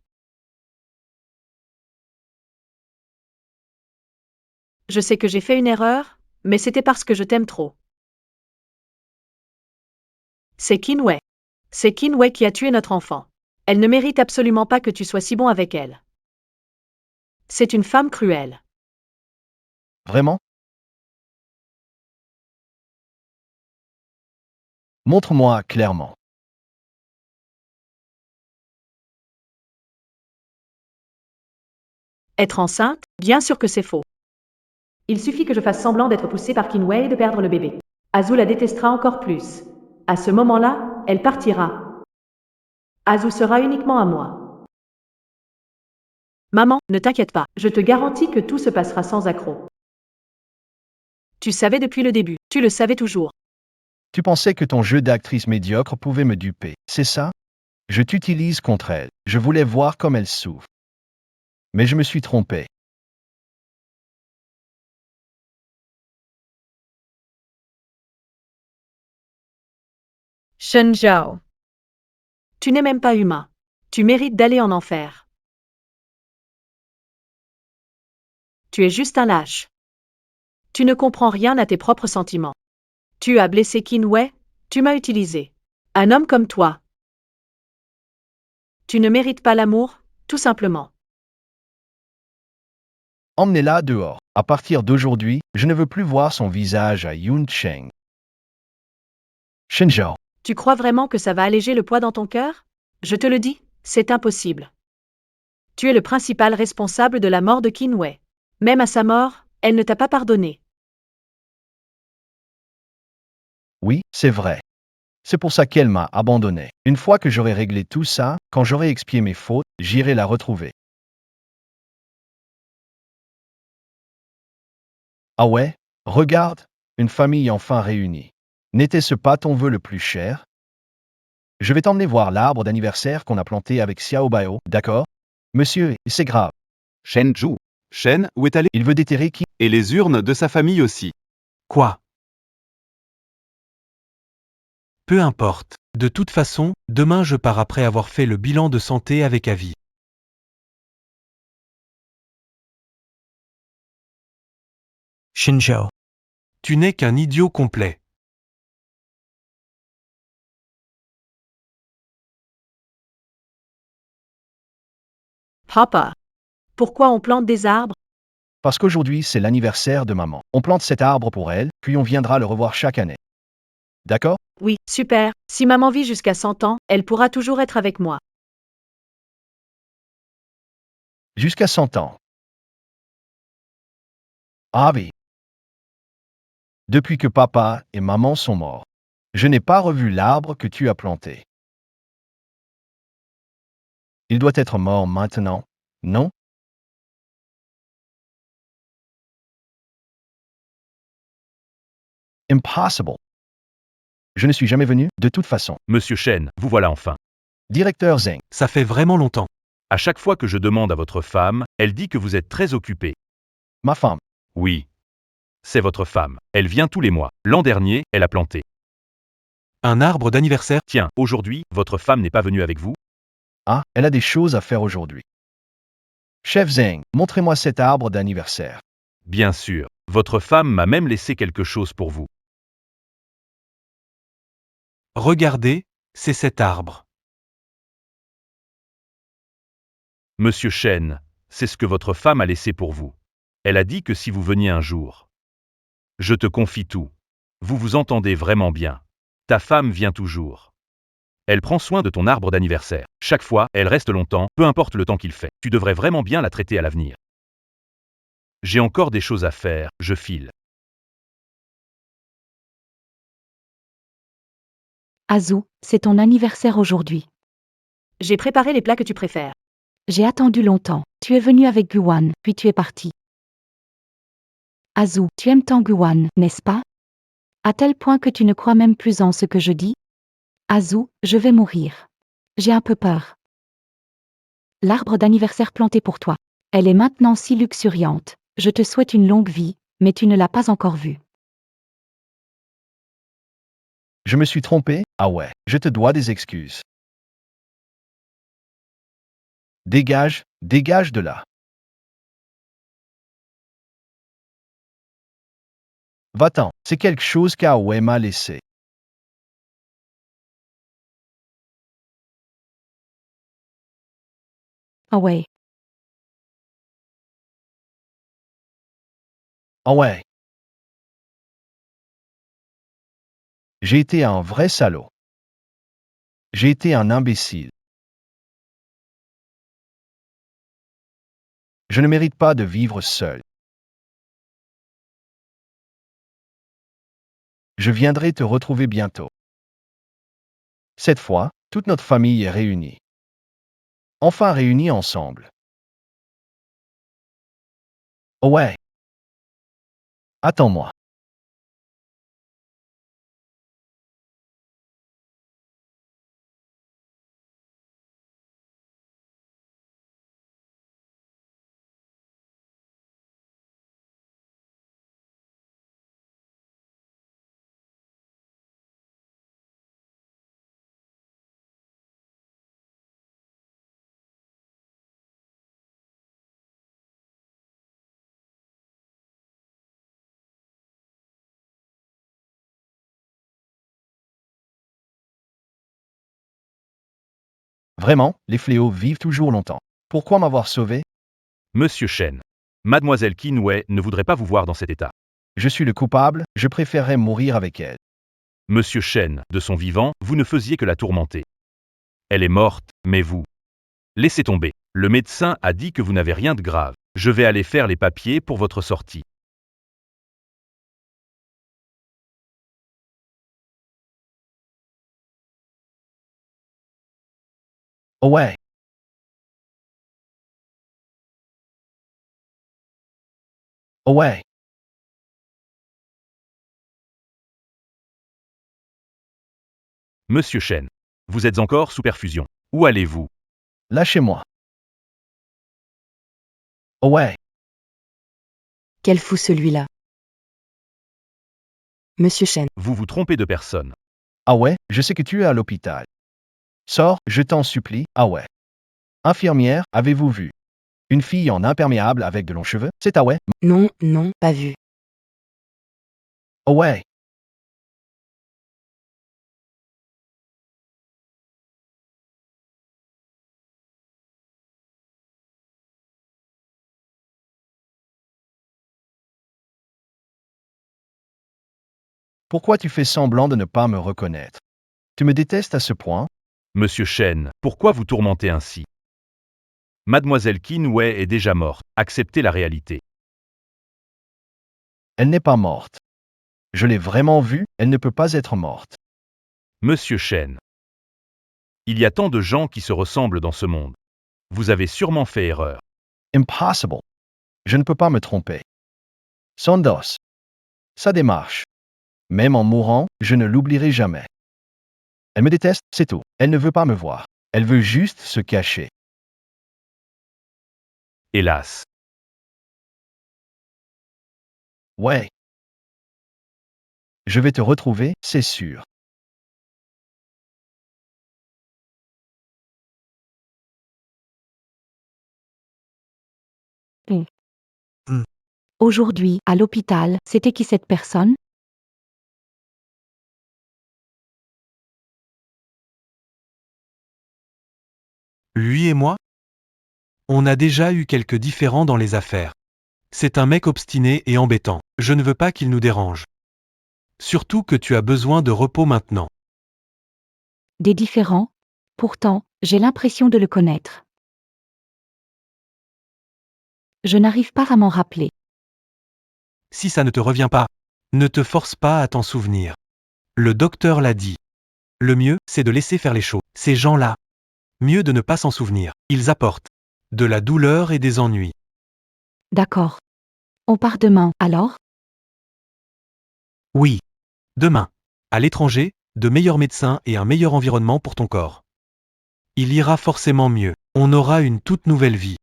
Je sais que j'ai fait une erreur, mais c'était parce que je t'aime trop. C'est Kinway. C'est Kinway qui a tué notre enfant. Elle ne mérite absolument pas que tu sois si bon avec elle. C'est une femme cruelle. Vraiment? Montre-moi clairement. Être enceinte? Bien sûr que c'est faux. Il suffit que je fasse semblant d'être poussée par Kinway et de perdre le bébé. Azu la détestera encore plus. À ce moment-là, elle partira. Azu sera uniquement à moi. Maman, ne t'inquiète pas, je te garantis que tout se passera sans accroc. Tu savais depuis le début, tu le savais toujours. Tu pensais que ton jeu d'actrice médiocre pouvait me duper, c'est ça? Je t'utilise contre elle. Je voulais voir comme elle souffre. Mais je me suis trompé. Shinjo. Tu n'es même pas humain. Tu mérites d'aller en enfer. Tu es juste un lâche. Tu ne comprends rien à tes propres sentiments. Tu as blessé Kinway, tu m'as utilisé. Un homme comme toi. Tu ne mérites pas l'amour, tout simplement. Emmenez-la dehors. À partir d'aujourd'hui, je ne veux plus voir son visage à Yuncheng. Shinjo. Tu crois vraiment que ça va alléger le poids dans ton cœur? Je te le dis, c'est impossible. Tu es le principal responsable de la mort de Kinway. Même à sa mort, elle ne t'a pas pardonné. Oui, c'est vrai. C'est pour ça qu'elle m'a abandonné. Une fois que j'aurai réglé tout ça, quand j'aurai expié mes fautes, j'irai la retrouver. Ah ouais? Regarde, une famille enfin réunie. N'était-ce pas ton vœu le plus cher? Je vais t'emmener voir l'arbre d'anniversaire qu'on a planté avec Xiaobao, d'accord? Monsieur, c'est grave. Shenju. Shen, où est allé? Il veut déterrer qui? Et les urnes de sa famille aussi. Quoi? Peu importe. De toute façon, demain je pars après avoir fait le bilan de santé avec avis. Shinjo. Tu n'es qu'un idiot complet. Papa. Pourquoi on plante des arbres? Parce qu'aujourd'hui, c'est l'anniversaire de maman. On plante cet arbre pour elle, puis on viendra le revoir chaque année. D'accord? Oui, super. Si maman vit jusqu'à 100 ans, elle pourra toujours être avec moi. Jusqu'à 100 ans. Ah oui. Depuis que papa et maman sont morts, je n'ai pas revu l'arbre que tu as planté. Il doit être mort maintenant, non? Impossible. Je ne suis jamais venu, de toute façon. Monsieur Shen, vous voilà enfin. Directeur Zeng, Ça fait vraiment longtemps. À chaque fois que je demande à votre femme, elle dit que vous êtes très occupé. ma femme. Oui. C'est votre femme. Elle vient tous les mois. L'an dernier, elle a planté. Un arbre d'anniversaire? Tiens, aujourd'hui, votre femme n'est pas venue avec vous? Ah, elle a des choses à faire aujourd'hui. Chef Zeng, montrez-moi cet arbre d'anniversaire. Bien sûr. Votre femme m'a même laissé quelque chose pour vous. Regardez, c'est cet arbre. Monsieur Shen, c'est ce que votre femme a laissé pour vous. Elle a dit que si vous veniez un jour. Je te confie tout. Vous vous entendez vraiment bien. Ta femme vient toujours. Elle prend soin de ton arbre d'anniversaire. Chaque fois, elle reste longtemps, peu importe le temps qu'il fait. Tu devrais vraiment bien la traiter à l'avenir. J'ai encore des choses à faire, je file. Azu, c'est ton anniversaire aujourd'hui. J'ai préparé les plats que tu préfères. J'ai attendu longtemps. Tu es venu avec Guan, puis tu es parti. Azu, tu aimes tant Guan, n'est-ce pas? À tel point que tu ne crois même plus en ce que je dis? Azu, je vais mourir. J'ai un peu peur. L'arbre d'anniversaire planté pour toi. Elle est maintenant si luxuriante. Je te souhaite une longue vie, mais tu ne l'as pas encore vue. Je me suis trompé? Ah ouais, je te dois des excuses. Dégage, dégage de là. Va-t'en, c'est quelque chose qu'Aoué m'a laissé. Ah ouais. Ah ouais. J'ai été un vrai salaud. J'ai été un imbécile. Je ne mérite pas de vivre seul. Je viendrai te retrouver bientôt. Cette fois, toute notre famille est réunie. Enfin réunis ensemble. Oh ouais. Attends-moi. Vraiment, les fléaux vivent toujours longtemps. Pourquoi m'avoir sauvé? Monsieur Shen. Mademoiselle Qin ne voudrait pas vous voir dans cet état. Je suis le coupable, je préférerais mourir avec elle. Monsieur Shen, de son vivant, vous ne faisiez que la tourmenter. Elle est morte, mais vous. Laissez tomber. Le médecin a dit que vous n'avez rien de grave. Je vais aller faire les papiers pour votre sortie. Oh ouais. Oh ouais. Monsieur Shen. Vous êtes encore sous perfusion. Où allez-vous? Lâchez-moi. Oh ouais. Quel fou celui-là. Monsieur Shen. Vous vous trompez de personne. Ah ouais, je sais que tu es à l'hôpital. Sors, je t'en supplie. Ah ouais. Infirmière, avez-vous vu? Une fille en imperméable avec de longs cheveux? C'est ah ouais. Non, non, pas vu. Oh ouais. Pourquoi tu fais semblant de ne pas me reconnaître? Tu me détestes à ce point? Monsieur Shen, pourquoi vous tourmentez ainsi? Mademoiselle Qin est déjà morte. Acceptez la réalité. Elle n'est pas morte. Je l'ai vraiment vue, elle ne peut pas être morte. Monsieur Shen. Il y a tant de gens qui se ressemblent dans ce monde. Vous avez sûrement fait erreur. Impossible. Je ne peux pas me tromper. Sandos. Ça démarche. Même en mourant, je ne l'oublierai jamais. Elle me déteste, c'est tout. Elle ne veut pas me voir. Elle veut juste se cacher. Hélas. Ouais. Je vais te retrouver, c'est sûr. Aujourd'hui, à l'hôpital, c'était qui cette personne? Lui et moi? On a déjà eu quelques différends dans les affaires. C'est un mec obstiné et embêtant. Je ne veux pas qu'il nous dérange. Surtout que tu as besoin de repos maintenant. Des différents? Pourtant, j'ai l'impression de le connaître. Je n'arrive pas à m'en rappeler. Si ça ne te revient pas, ne te force pas à t'en souvenir. Le docteur l'a dit. Le mieux, c'est de laisser faire les choses. Ces gens-là. Mieux de ne pas s'en souvenir. Ils apportent de la douleur et des ennuis. D'accord. On part demain, alors? Oui. Demain. À l'étranger, de meilleurs médecins et un meilleur environnement pour ton corps. Il ira forcément mieux. On aura une toute nouvelle vie.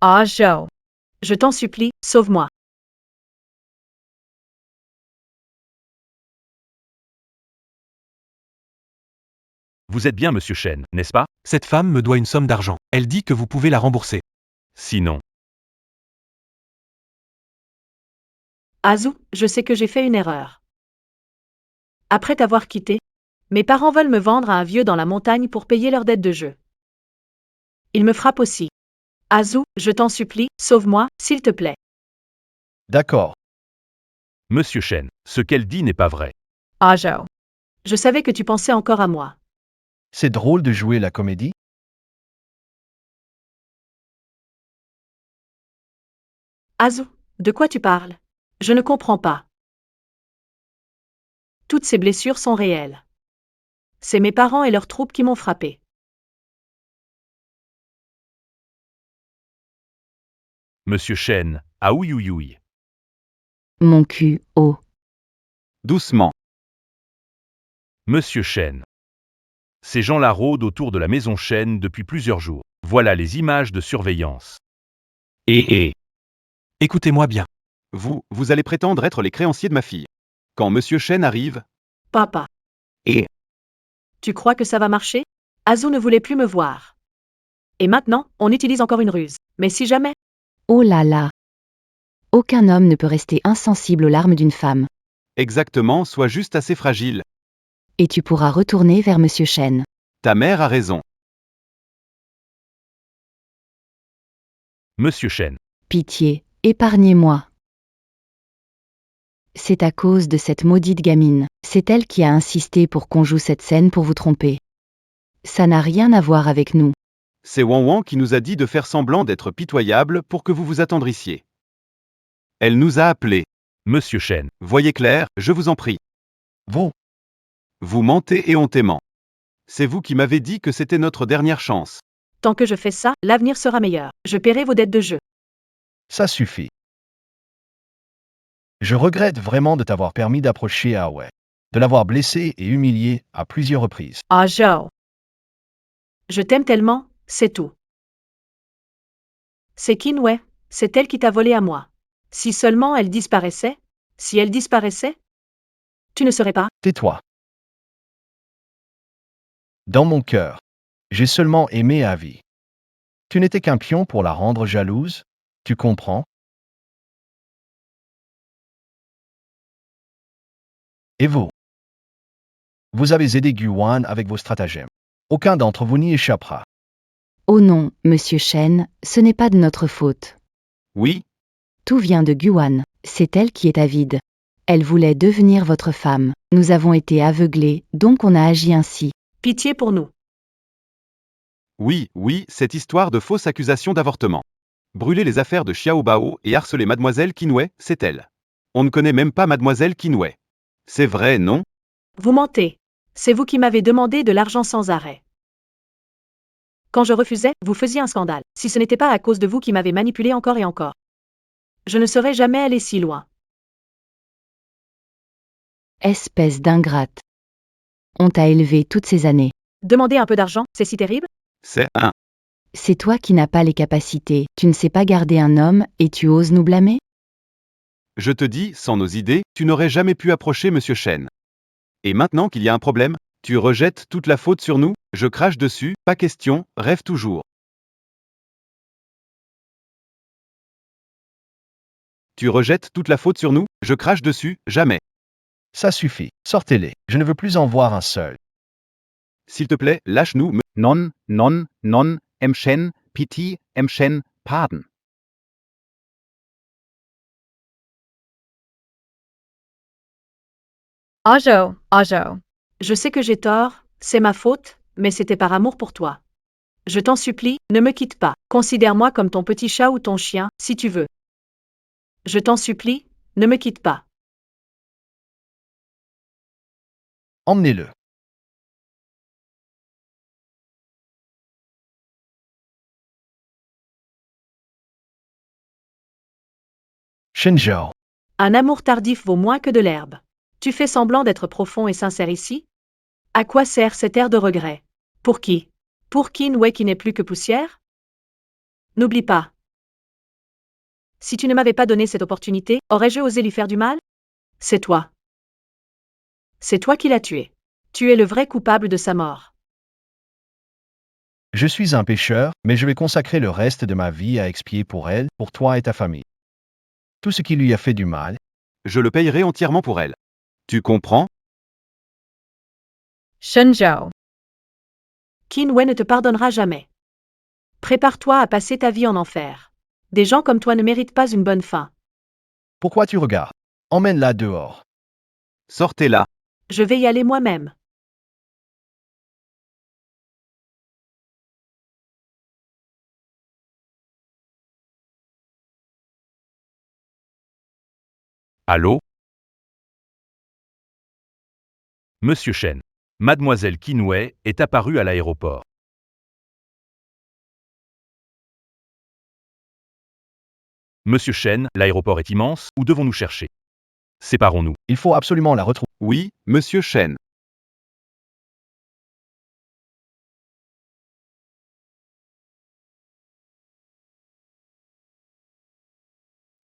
Ah Zhou. Je t'en supplie, sauve-moi. Vous êtes bien monsieur Shen, n'est-ce pas? Cette femme me doit une somme d'argent. Elle dit que vous pouvez la rembourser. Sinon, Azu, je sais que j'ai fait une erreur. Après t'avoir quitté, mes parents veulent me vendre à un vieux dans la montagne pour payer leur dette de jeu. Ils me frappent aussi. Azu, je t'en supplie, sauve-moi, s'il te plaît. D'accord. monsieur Shen, ce qu'elle dit n'est pas vrai. Ah Zhou. Je savais que tu pensais encore à moi. C'est drôle de jouer la comédie. Azu, de quoi tu parles? Je ne comprends pas. Toutes ces blessures sont réelles. C'est mes parents et leurs troupes qui m'ont frappé. Monsieur Shen, ah oui oui oui. Mon cul, oh. Doucement. Monsieur Shen. Ces gens-là rôdent autour de la maison Shen depuis plusieurs jours. Voilà les images de surveillance. Écoutez-moi bien. Vous allez prétendre être les créanciers de ma fille. Quand monsieur Shen arrive, Papa. Et Tu crois que ça va marcher? Azu ne voulait plus me voir. Et maintenant, on utilise encore une ruse. Mais si jamais, Oh là là. Aucun homme ne peut rester insensible aux larmes d'une femme. exactement, sois juste assez fragile. Et tu pourras retourner vers Monsieur Shen. Ta mère a raison. Monsieur Shen. Pitié, épargnez-moi. C'est à cause de cette maudite gamine. C'est elle qui a insisté pour qu'on joue cette scène pour vous tromper. Ça n'a rien à voir avec nous. C'est Wan Wan qui nous a dit de faire semblant d'être pitoyable pour que vous vous attendrissiez. Elle nous a appelés. Monsieur Shen. Voyez clair, je vous en prie. Vous, Vous mentez et hontément. C'est vous qui m'avez dit que c'était notre dernière chance. tant que je fais ça, l'avenir sera meilleur. Je paierai vos dettes de jeu. ça suffit. Je regrette vraiment de t'avoir permis d'approcher Aoi, de l'avoir blessé et humilié à plusieurs reprises. Ah Zhou. Je t'aime tellement, c'est tout. C'est Kinwei, c'est elle qui t'a volé à moi. Si seulement elle disparaissait, si elle disparaissait, tu ne serais pas. Tais-toi. Dans mon cœur, j'ai seulement aimé Avi. Tu n'étais qu'un pion pour la rendre jalouse, tu comprends? Et vous? Vous avez aidé Guan avec vos stratagèmes. Aucun d'entre vous n'y échappera. Oh non, Monsieur Shen, ce n'est pas de notre faute. Oui, Tout vient de Guan. C'est elle qui est avide. Elle voulait devenir votre femme. Nous avons été aveuglés, donc on a agi ainsi. Pitié pour nous. oui, cette histoire de fausse accusation d'avortement. Brûler les affaires de Xiao Bao et harceler mademoiselle Kinwei, c'est elle. On ne connaît même pas mademoiselle Kinwei. C'est vrai, non? Vous mentez. C'est vous qui m'avez demandé de l'argent sans arrêt. Quand je refusais, vous faisiez un scandale. Si ce n'était pas à cause de vous qui m'avez manipulé encore et encore, je ne serais jamais allé si loin. Espèce d'ingrate. On t'a élevé toutes ces années. Demander un peu d'argent, c'est si terrible? C'est un. C'est toi qui n'as pas les capacités. Tu ne sais pas garder un homme et tu oses nous blâmer? Je te dis, sans nos idées, tu n'aurais jamais pu approcher monsieur Shen. Et maintenant qu'il y a un problème, tu rejettes toute la faute sur nous, je crache dessus, pas question, rêve toujours. Tu rejettes toute la faute sur nous, je crache dessus, jamais. Ça suffit, sortez-les. Je ne veux plus en voir un seul. S'il te plaît, lâche-nous, non, Shen, pitié, Shen, pardon. Ah Zhou. Je sais que j'ai tort, c'est ma faute, mais c'était par amour pour toi. Je t'en supplie, ne me quitte pas. Considère-moi comme ton petit chat ou ton chien, si tu veux. Je t'en supplie, ne me quitte pas. Emmenez-le. Shenjiao. Un amour tardif vaut moins que de l'herbe. Tu fais semblant d'être profond et sincère ici? À quoi sert cet air de regret? Pour qui? Pour Kinwei qui n'est plus que poussière? N'oublie pas. Si tu ne m'avais pas donné cette opportunité, aurais-je osé lui faire du mal? C'est toi. C'est toi qui l'as tué. Tu es le vrai coupable de sa mort. Je suis un pécheur, mais je vais consacrer le reste de ma vie à expier pour elle, pour toi et ta famille. Tout ce qui lui a fait du mal, Je le payerai entièrement pour elle. Tu comprends? Shenzhou. Qin Wei ne te pardonnera jamais. Prépare-toi à passer ta vie en enfer. Des gens comme toi ne méritent pas une bonne fin. pourquoi tu regardes? Emmène-la dehors. Sortez-la. Je vais y aller moi-même. Allô? Monsieur Shen. Mademoiselle Qin Wei est apparue à l'aéroport. Monsieur Shen, l'aéroport est immense, où devons-nous chercher? Séparons-nous. Il faut absolument la retrouver. Oui, monsieur Shen.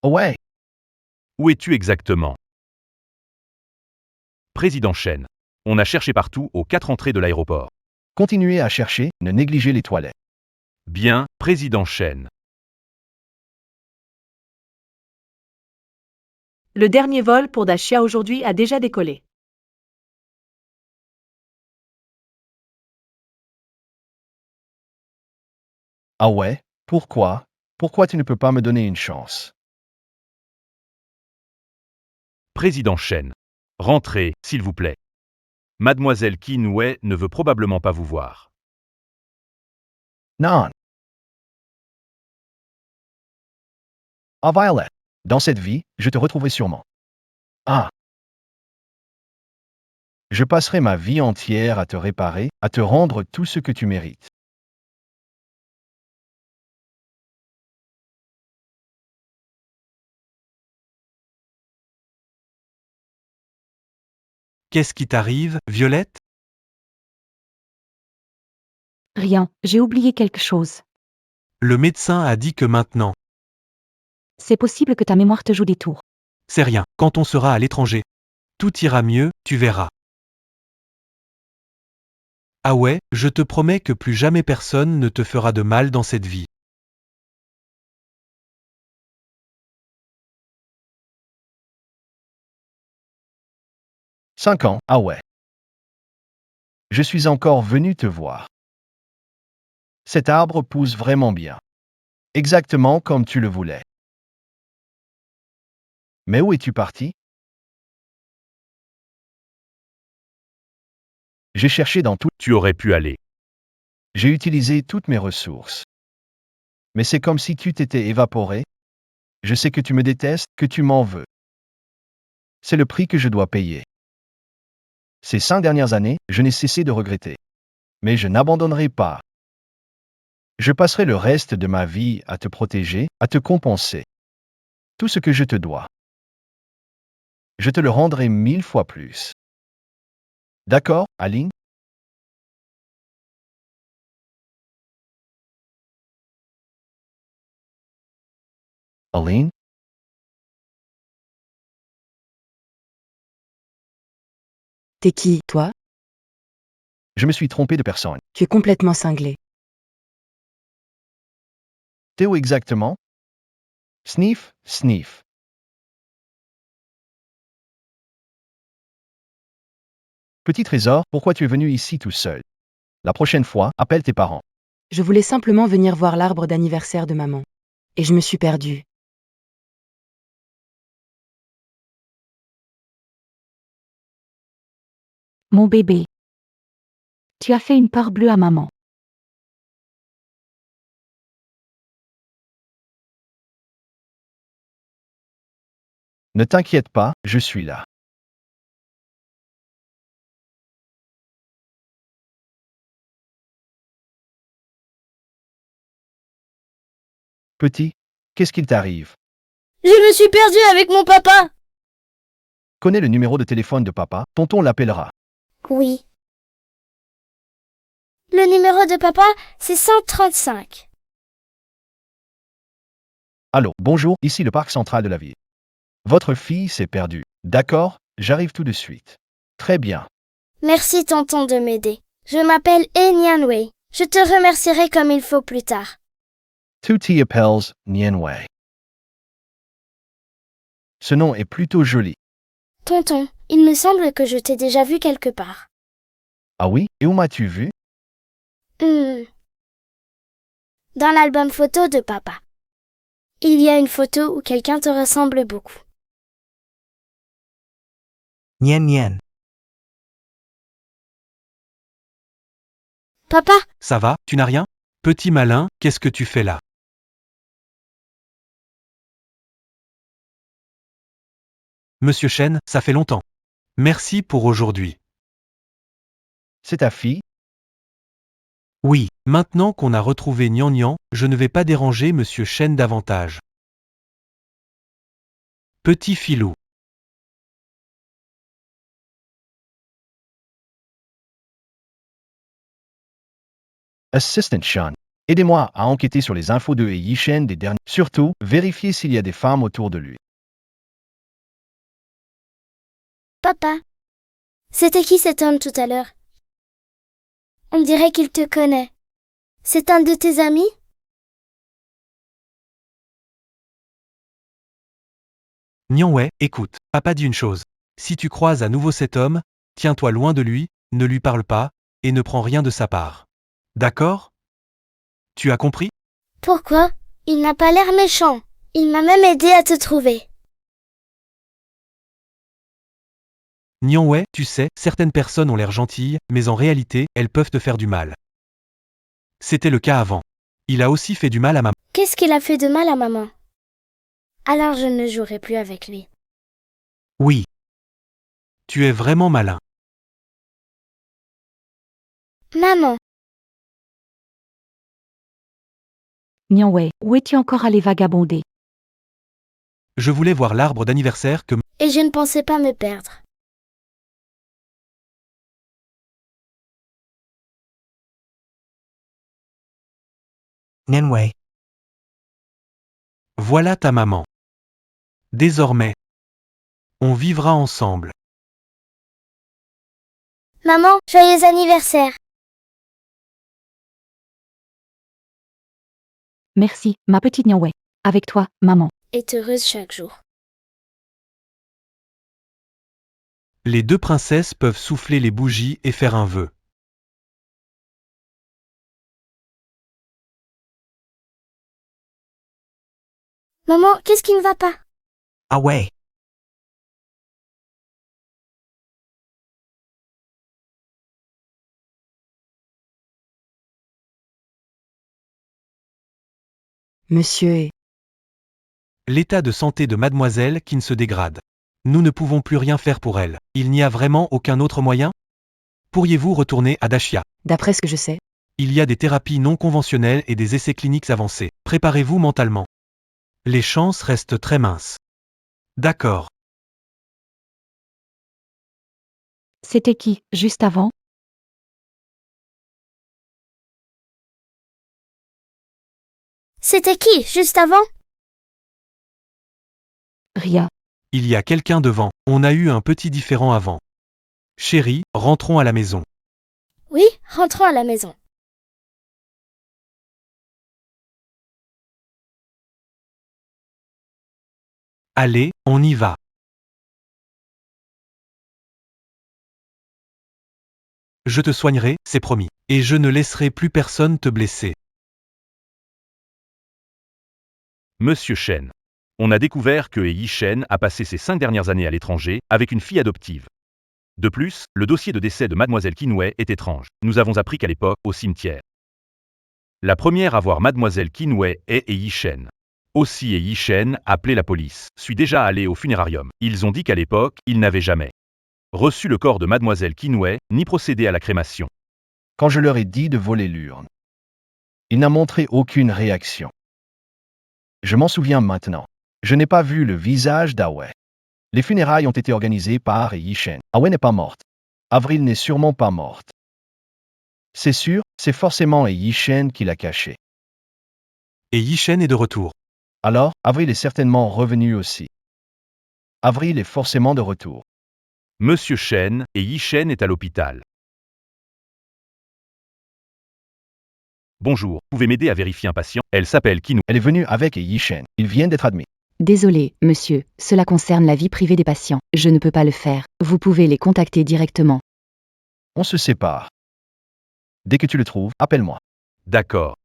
Oh ouais, Où es-tu exactement? Président Shen. On a cherché partout aux 4 entrées de l'aéroport. continuez à chercher, ne négligez les toilettes. Bien, Président Shen. Le dernier vol pour Dacia aujourd'hui a déjà décollé. Ah ouais, pourquoi? Pourquoi tu ne peux pas me donner une chance? Président Shen. Rentrez, s'il vous plaît. Mademoiselle Qin Wei ne veut probablement pas vous voir. Non. Ah Violet, dans cette vie, je te retrouverai sûrement. Ah. Je passerai ma vie entière à te réparer, à te rendre tout ce que tu mérites. Qu'est-ce qui t'arrive, Violette? Rien, j'ai oublié quelque chose. Le médecin a dit que maintenant. C'est possible que ta mémoire te joue des tours. C'est rien, quand on sera à l'étranger. Tout ira mieux, tu verras. Ah ouais, je te promets que plus jamais personne ne te fera de mal dans cette vie. « 5 ans, ah ouais. Je suis encore venu te voir. Cet arbre pousse vraiment bien. Exactement comme tu le voulais. Mais où es-tu parti? J'ai cherché dans tout. Tu aurais pu aller. J'ai utilisé toutes mes ressources. Mais c'est comme si tu t'étais évaporé. Je sais que tu me détestes, que tu m'en veux. C'est le prix que je dois payer. Ces 5 dernières années, je n'ai cessé de regretter. Mais je n'abandonnerai pas. Je passerai le reste de ma vie à te protéger, à te compenser. Tout ce que je te dois. Je te le rendrai 1000 fois plus. D'accord, Aline? Aline? T'es qui, toi? Je me suis trompé de personne. Tu es complètement cinglé. T'es où exactement? Sniff, sniff. Petit trésor, pourquoi tu es venu ici tout seul? La prochaine fois, appelle tes parents. Je voulais simplement venir voir l'arbre d'anniversaire de maman. Et je me suis perdue. Mon bébé. Tu as fait une peur bleue à maman. Ne t'inquiète pas, je suis là. Petit, qu'est-ce qu'il t'arrive? Je me suis perdue avec mon papa. Connais le numéro de téléphone de papa, tonton l'appellera. Oui. Le numéro de papa, c'est 135. Allô, bonjour, ici le parc central de la ville. Votre fille s'est perdue. D'accord, j'arrive tout de suite. Très bien. Merci tonton de m'aider. Je m'appelle Nyanwei. Je te remercierai comme il faut plus tard. Tu t'appelles Nianwei. Ce nom est plutôt joli. Tonton, il me semble que je t'ai déjà vu quelque part. Ah oui, et où m'as-tu vu? Dans l'album photo de papa. Il y a une photo où quelqu'un te ressemble beaucoup. Nien Nien. Papa, Ça va, tu n'as rien? Petit malin, qu'est-ce que tu fais là? Monsieur Chen, ça fait longtemps. Merci pour aujourd'hui. C'est ta fille? Oui, maintenant qu'on a retrouvé Nian Nian, je ne vais pas déranger Monsieur Chen davantage. Petit filou. Assistant Sean. Aidez-moi à enquêter sur les infos de Yishen des derniers. Surtout, vérifiez s'il y a des femmes autour de lui. papa. C'était qui cet homme tout à l'heure? On dirait qu'il te connaît. C'est un de tes amis? Nian Wei, écoute, papa dit une chose. Si tu croises à nouveau cet homme, tiens-toi loin de lui, ne lui parle pas, et ne prends rien de sa part. D'accord? Tu as compris? Pourquoi? Il n'a pas l'air méchant. Il m'a même aidé à te trouver. Nian Wei, tu sais, certaines personnes ont l'air gentilles, mais en réalité, elles peuvent te faire du mal. C'était le cas avant. Il a aussi fait du mal à maman. Qu'est-ce qu'il a fait de mal à maman? Alors je ne jouerai plus avec lui. Oui. Tu es vraiment malin. Maman, Nianwei, où es-tu encore allé vagabonder? Je voulais voir l'arbre d'anniversaire que et je ne pensais pas me perdre. Nenwei. Voilà ta maman. Désormais, on vivra ensemble. Maman, joyeux anniversaire. Merci, ma petite Nianwei. Avec toi, maman. Est heureuse chaque jour. Les deux princesses peuvent souffler les bougies et faire un vœu. Maman, qu'est-ce qui ne va pas? Ah ouais. Monsieur est... L'état de santé de mademoiselle qui ne se dégrade. Nous ne pouvons plus rien faire pour elle. Il n'y a vraiment aucun autre moyen? Pourriez-vous retourner à Dashia? D'après ce que je sais, Il y a des thérapies non conventionnelles et des essais cliniques avancés. Préparez-vous mentalement. Les chances restent très minces. D'accord. C'était qui, juste avant? C'était qui, juste avant? Ria. Il y a quelqu'un devant. On a eu un petit différend avant. Chérie, rentrons à la maison. Oui, rentrons à la maison. Allez, on y va. Je te soignerai, c'est promis. Et je ne laisserai plus personne te blesser. Monsieur Shen. On a découvert que Yi Shen a passé ses 5 dernières années à l'étranger avec une fille adoptive. De plus, le dossier de décès de Mademoiselle Qinwei est étrange. Nous avons appris qu'à l'époque, au cimetière. La première à voir Mademoiselle Qinwei est Yi Shen. Aussi Yi Shen a appelé la police. Suis déjà allé au funérarium. Ils ont dit qu'à l'époque, ils n'avaient jamais reçu le corps de Mademoiselle Qinwei, ni procédé à la crémation. Quand je leur ai dit de voler l'urne, il n'a montré aucune réaction. Je m'en souviens maintenant. Je n'ai pas vu le visage d'Awei. Les funérailles ont été organisées par Yishen. Awei n'est pas morte. Avril n'est sûrement pas morte. C'est sûr, c'est forcément Yishen qui l'a caché. Et Yishen est de retour. Alors, Avril est certainement revenu aussi. Avril est forcément de retour. Monsieur Shen et Yi Shen est à l'hôpital. Bonjour, pouvez m'aider à vérifier un patient? Elle s'appelle Kinou. Elle est venue avec Yi Shen. Ils viennent d'être admis. Désolé, monsieur, cela concerne la vie privée des patients. Je ne peux pas le faire. Vous pouvez les contacter directement. On se sépare. Dès que tu le trouves, appelle-moi. D'accord.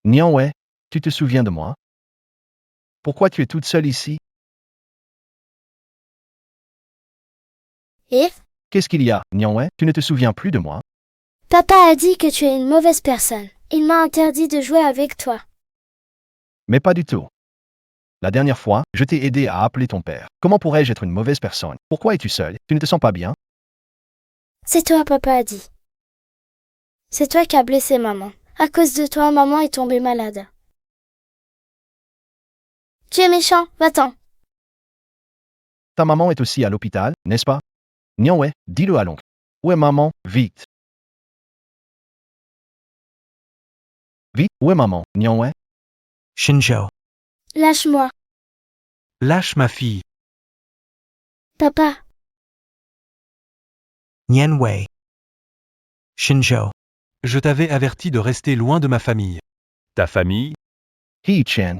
Nianwei, tu te souviens de moi? Pourquoi tu es toute seule ici? Et Qu'est-ce qu'il y a, Nianwei? Tu ne te souviens plus de moi? papa a dit que tu es une mauvaise personne. Il m'a interdit de jouer avec toi. Mais pas du tout. La dernière fois, je t'ai aidé à appeler ton père. Comment pourrais-je être une mauvaise personne? Pourquoi es-tu seule? Tu ne te sens pas bien? C'est toi, papa a dit. C'est toi qui as blessé maman. À cause de toi, maman est tombée malade. Tu es méchant, va-t'en. Ta maman est aussi à l'hôpital, n'est-ce pas? Nianwei, dis-le à l'oncle. Où est maman? Vite. Vite, où est maman? Nianwei? Shinjo. Lâche-moi, Lâche ma fille. papa. Nianwei. Shinjo. Je t'avais averti de rester loin de ma famille. Ta famille? Yi Chen.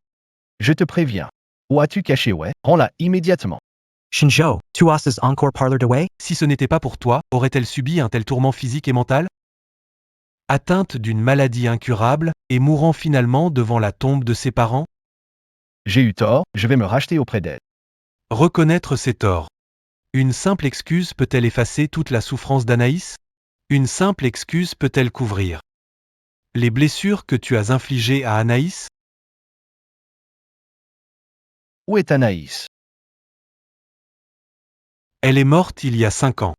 Je te préviens. Où as-tu caché Wei? Rends-la immédiatement. Shinjo, Tuasa's encore parlored away? Si ce n'était pas pour toi, aurait-elle subi un tel tourment physique et mental? Atteinte d'une maladie incurable et mourant finalement devant la tombe de ses parents? J'ai eu tort, je vais me racheter auprès d'elle. Reconnaître ses torts. Une simple excuse peut-elle effacer toute la souffrance d'Anaïs? Une simple excuse peut-elle couvrir les blessures que tu as infligées à Anaïs? Où est Anaïs? Elle est morte il y a 5 ans.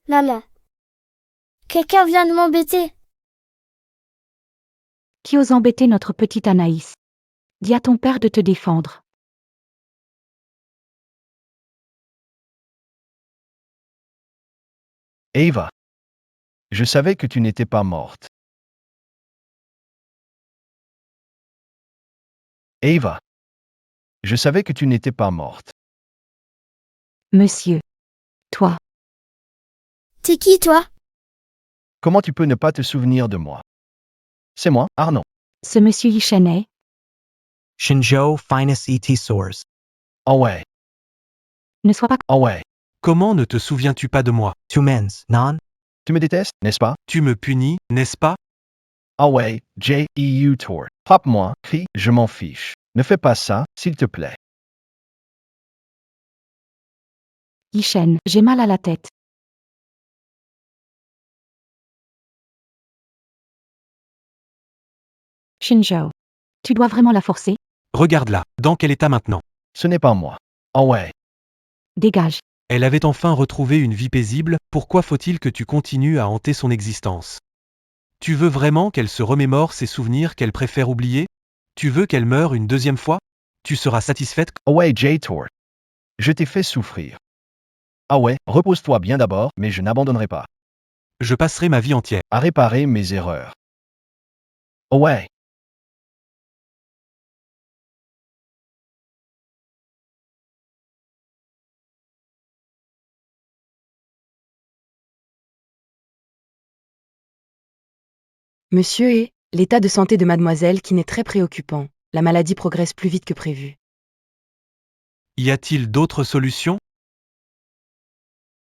Maman. Quelqu'un vient de m'embêter. Qui ose embêter notre petite Anaïs? Dis à ton père de te défendre. Eva. Je savais que tu n'étais pas morte. Eva. Je savais que tu n'étais pas morte. Monsieur. Toi. T'es qui, toi? Comment tu peux ne pas te souvenir de moi? C'est moi, Arnaud. Ce monsieur Yi Shen est? Shinjo, finest et source. Oh ouais, Ne sois pas... oh ouais. Comment ne te souviens-tu pas de moi? Two men's, non? Tu me détestes, n'est-ce pas? Tu me punis, n'est-ce pas? Oh ouais, J.E.U. Tort. Frappe-moi, crie, je m'en fiche. Ne fais pas ça, s'il te plaît. Yi Shen, j'ai mal à la tête. Shinjo. Tu dois vraiment la forcer? Regarde-la, dans quel état maintenant? Ce n'est pas moi. Oh ouais. Dégage. Elle avait enfin retrouvé une vie paisible, pourquoi faut-il que tu continues à hanter son existence? Tu veux vraiment qu'elle se remémore ses souvenirs qu'elle préfère oublier? Tu veux qu'elle meure une deuxième fois? Tu seras satisfaite? Oh ouais, J. Tort. Je t'ai fait souffrir. Ah ouais, repose-toi bien d'abord, mais je n'abandonnerai pas. Je passerai ma vie entière À réparer mes erreurs. Oh ouais. Monsieur et l'état de santé de mademoiselle qui est très préoccupant. La maladie progresse plus vite que prévu. Y a-t-il d'autres solutions?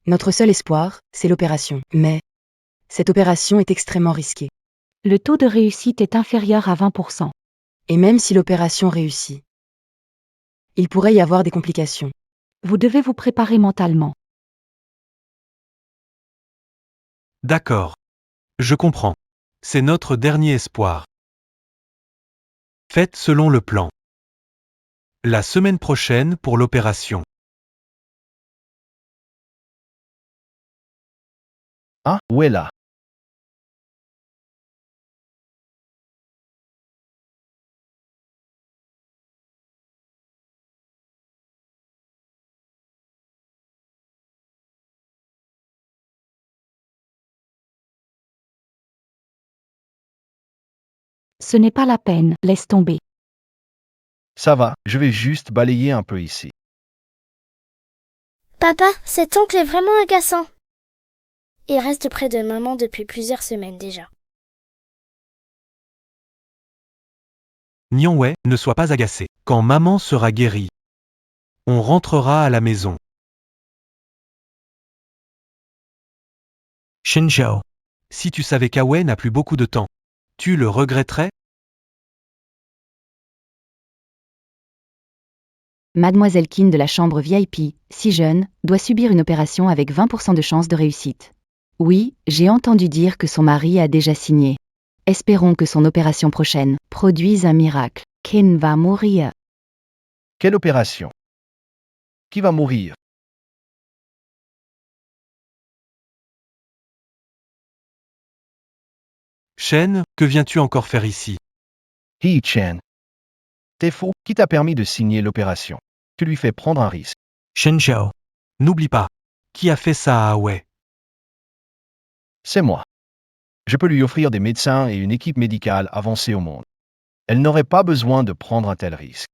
Notre seul espoir, c'est l'opération. Mais cette opération est extrêmement risquée. Le taux de réussite est inférieur à 20%. Et même si l'opération réussit, il pourrait y avoir des complications. Vous devez vous préparer mentalement. D'accord. Je comprends. C'est notre dernier espoir. Faites selon le plan. La semaine prochaine pour l'opération. Ah, où est là? Ce n'est pas la peine, laisse tomber. Ça va, je vais juste balayer un peu ici. Papa, cet oncle est vraiment agaçant. Il reste près de maman depuis plusieurs semaines déjà. Nyongwe, ne sois pas agacé. Quand maman sera guérie, on rentrera à la maison. Shinjo. Si tu savais qu'Awe n'a plus beaucoup de temps, tu le regretterais? Mademoiselle Kin de la chambre VIP, si jeune, doit subir une opération avec 20% de chances de réussite. Oui, j'ai entendu dire que son mari a déjà signé. Espérons que son opération prochaine produise un miracle. Kin va mourir. Quelle opération? Qui va mourir? Shen, que viens-tu encore faire ici? Hee-chan. T'es faux. Qui t'a permis de signer l'opération? Tu lui fais prendre un risque. Shinjo. N'oublie pas. Qui a fait ça à Awe? C'est moi. Je peux lui offrir des médecins et une équipe médicale avancée au monde. Elle n'aurait pas besoin de prendre un tel risque.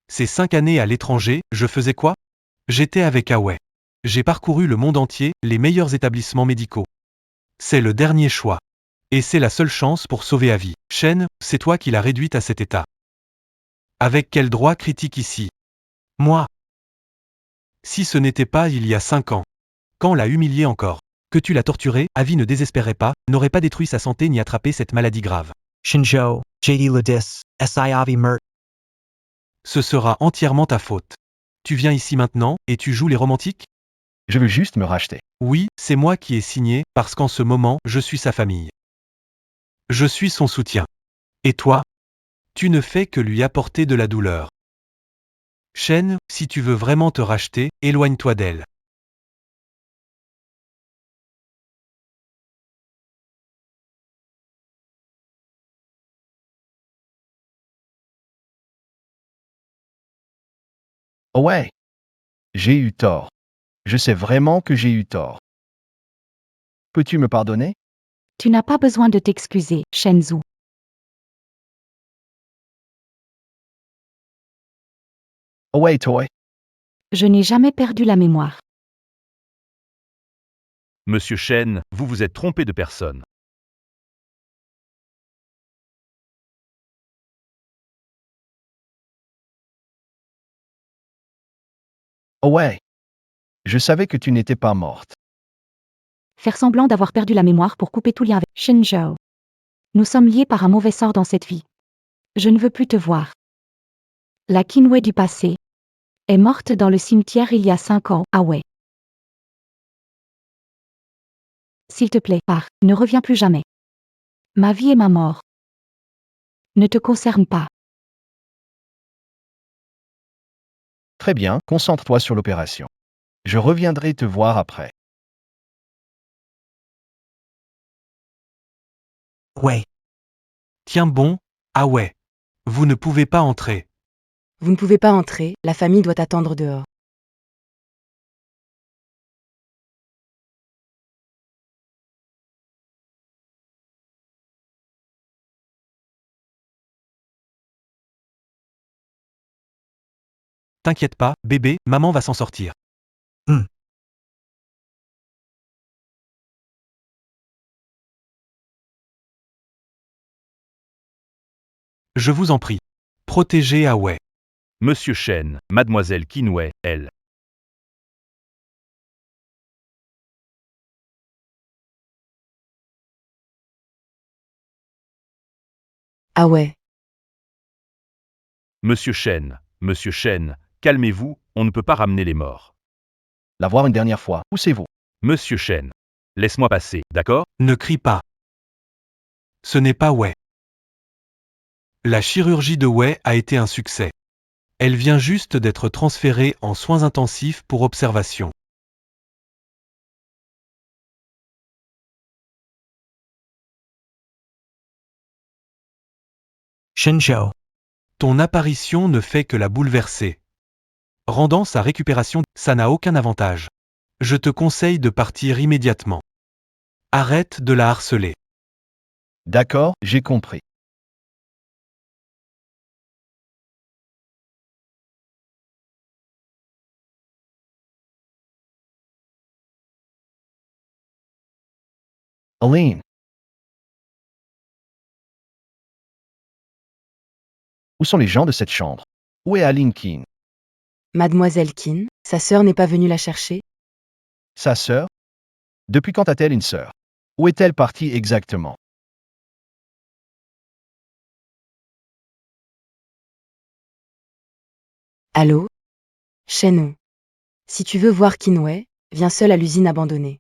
Ces 5 années à l'étranger, je faisais quoi? J'étais avec Awe. J'ai parcouru le monde entier, les meilleurs établissements médicaux. C'est le dernier choix. Et c'est la seule chance pour sauver Avi. Shen, c'est toi qui l'as réduite à cet état. Avec quel droit critique ici? Moi. Si ce n'était pas il y a 5 ans. Quand l'a humilié encore? Que tu l'as torturé, Avi ne désespérait pas, n'aurait pas détruit sa santé ni attrapé cette maladie grave. Shinjo, JD Ladis, SI Avi Mert. Ce sera entièrement ta faute. Tu viens ici maintenant, et tu joues les romantiques? Je veux juste me racheter. Oui, c'est moi qui ai signé, parce qu'en ce moment, je suis sa famille. Je suis son soutien. Et toi? Tu ne fais que lui apporter de la douleur. Shen, si tu veux vraiment te racheter, éloigne-toi d'elle. Oh ouais. J'ai eu tort. Je sais vraiment que j'ai eu tort. Peux-tu me pardonner? Tu n'as pas besoin de t'excuser, Shenzhou. Oh ouais, toi. Je n'ai jamais perdu la mémoire. Monsieur Shen, vous vous êtes trompé de personne. Oh ouais. Je savais que tu n'étais pas morte. Faire semblant d'avoir perdu la mémoire pour couper tout lien avec Shinjo. Nous sommes liés par un mauvais sort dans cette vie. Je ne veux plus te voir. La Kinwei du passé est morte dans le cimetière il y a 5 ans, Awe. S'il te plaît, pars, ne reviens plus jamais. Ma vie et ma mort ne te concernent pas. Très bien, concentre-toi sur l'opération. Je reviendrai te voir après. Ouais. Tiens bon, Awe. Vous ne pouvez pas entrer. Vous ne pouvez pas entrer, la famille doit attendre dehors. T'inquiète pas, bébé, maman va s'en sortir. Hmm. Je vous en prie. Protégez Awe. Monsieur Shen, mademoiselle Kinwei, elle. Ah ouais. Monsieur Shen, calmez-vous, on ne peut pas ramener les morts. La voir une dernière fois. Poussez-vous. Monsieur Shen, laisse-moi passer, d'accord? Ne crie pas. Ce n'est pas Wei. La chirurgie de Wei a été un succès. Elle vient juste d'être transférée en soins intensifs pour observation. Shinjo. Ton apparition ne fait que la bouleverser. Rendant sa récupération, ça n'a aucun avantage. Je te conseille de partir immédiatement. Arrête de la harceler. D'accord, j'ai compris. Aline. Où sont les gens de cette chambre? Où est Aline Keane? Mademoiselle Keane, sa sœur n'est pas venue la chercher? Sa sœur? Depuis quand a-t-elle une sœur? Où est-elle partie exactement? Allô? Shen. Si tu veux voir Kinway, viens seul à l'usine abandonnée.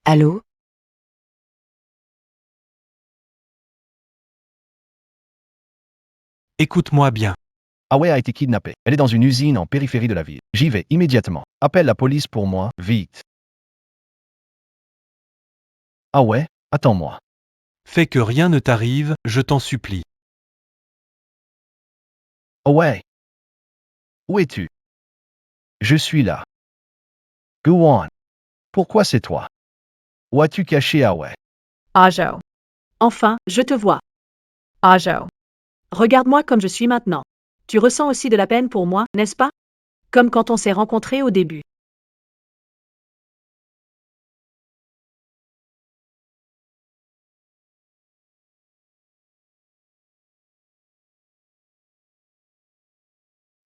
Allô? Écoute-moi bien. Awe a été kidnappée. Elle est dans une usine en périphérie de la ville. J'y vais immédiatement. Appelle la police pour moi, vite. Awe, attends-moi. Fais que rien ne t'arrive, je t'en supplie. Awe. Où es-tu? Je suis là. Guan. Pourquoi c'est toi? Où as-tu caché Awe? Ajo. Enfin, je te vois. Ajo. Regarde-moi comme je suis maintenant. Tu ressens aussi de la peine pour moi, n'est-ce pas? Comme quand on s'est rencontrés au début.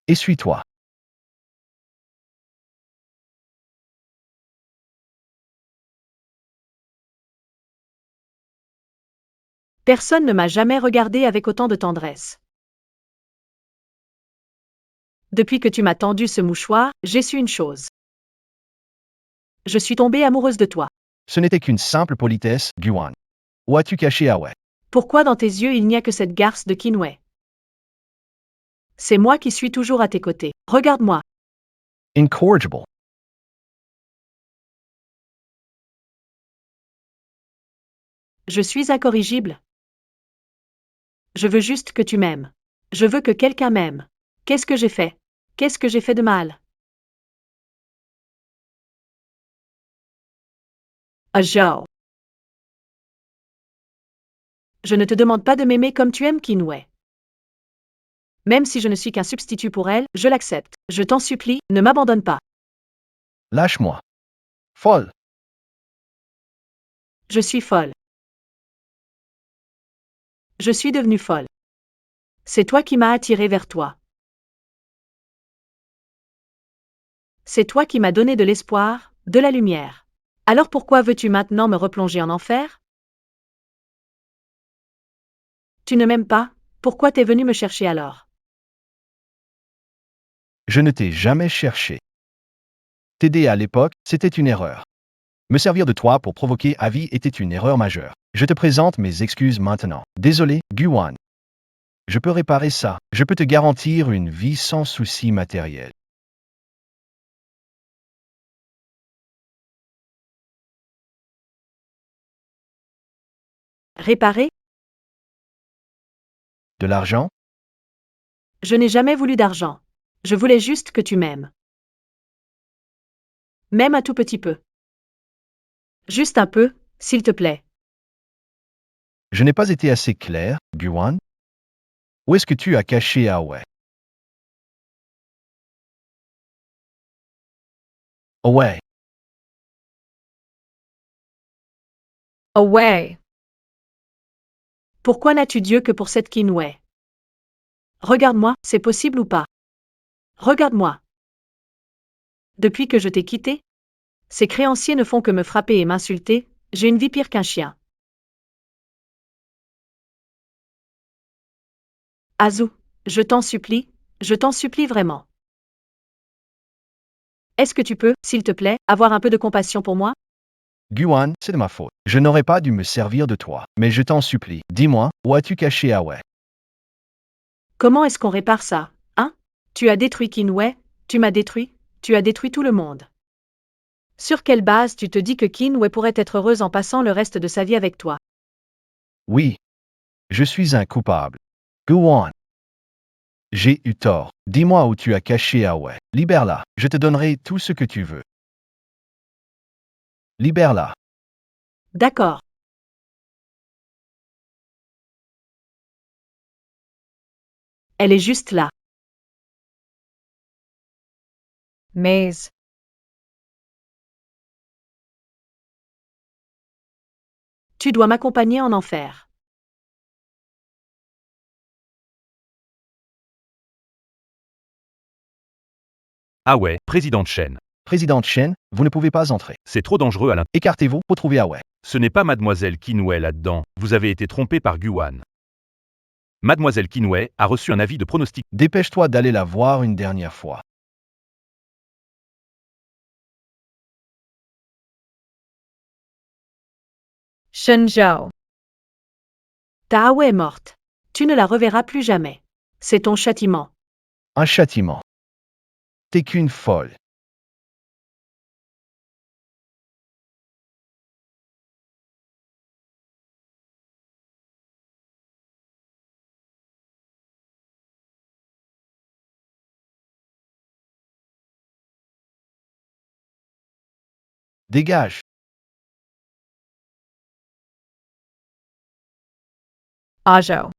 Essuie-toi. Personne ne m'a jamais regardé avec autant de tendresse. Depuis que tu m'as tendu ce mouchoir, j'ai su une chose. Je suis tombée amoureuse de toi. Ce n'était qu'une simple politesse, Guan. Où as-tu caché Awe? Pourquoi dans tes yeux il n'y a que cette garce de Kinway? C'est moi qui suis toujours à tes côtés. Regarde-moi. Incorrigible. Je suis incorrigible. Je veux juste que tu m'aimes. Je veux que quelqu'un m'aime. Qu'est-ce que j'ai fait? Qu'est-ce que j'ai fait de mal? Joe. Je ne te demande pas de m'aimer comme tu aimes Kinway. Même si je ne suis qu'un substitut pour elle, je l'accepte. Je t'en supplie, ne m'abandonne pas. Lâche-moi. Folle. Je suis folle. Je suis devenue folle. C'est toi qui m'as attirée vers toi. C'est toi qui m'as donné de l'espoir, de la lumière. Alors pourquoi veux-tu maintenant me replonger en enfer? Tu ne m'aimes pas, pourquoi t'es venu me chercher alors? Je ne t'ai jamais cherché. T'aider à l'époque, c'était une erreur. Me servir de toi pour provoquer Avi était une erreur majeure. Je te présente mes excuses maintenant. Désolé, Guan. Je peux réparer ça. Je peux te garantir une vie sans soucis matériels. Réparer? De l'argent? Je n'ai jamais voulu d'argent. Je voulais juste que tu m'aimes. Même un tout petit peu. Juste un peu, s'il te plaît. Je n'ai pas été assez clair, Guan. Où est-ce que tu as caché Awe? Awe. Away. Pourquoi n'as-tu Dieu que pour cette Kinway? Regarde-moi, c'est possible ou pas? Regarde-moi. Depuis que je t'ai quitté, ces créanciers ne font que me frapper et m'insulter, j'ai une vie pire qu'un chien. Azu, je t'en supplie vraiment. Est-ce que tu peux, s'il te plaît, avoir un peu de compassion pour moi? Guan, c'est de ma faute. Je n'aurais pas dû me servir de toi. Mais je t'en supplie, dis-moi, où as-tu caché Awe? Comment est-ce qu'on répare ça, hein? Tu as détruit Kinway, tu m'as détruit, tu as détruit tout le monde. Sur quelle base tu te dis que Kinway pourrait être heureuse en passant le reste de sa vie avec toi? Oui. Je suis un coupable. Guan. J'ai eu tort. Dis-moi où tu as caché Awe. Libère-la. Je te donnerai tout ce que tu veux. Libère-la. D'accord. Elle est juste là. Maze. Tu dois m'accompagner en enfer. Ah ouais, président Chen. Présidente Chen, vous ne pouvez pas entrer. C'est trop dangereux à l'intérieur. Écartez-vous pour trouver Awei. Ce n'est pas Mademoiselle Kinwei là-dedans. Vous avez été trompé par Guan. Mademoiselle Kinwei a reçu un avis de pronostic. Dépêche-toi d'aller la voir une dernière fois. Shen Zhao. Ta Awei est morte. Tu ne la reverras plus jamais. C'est ton châtiment. Un châtiment. T'es qu'une folle. Dégage. Ah Zhao.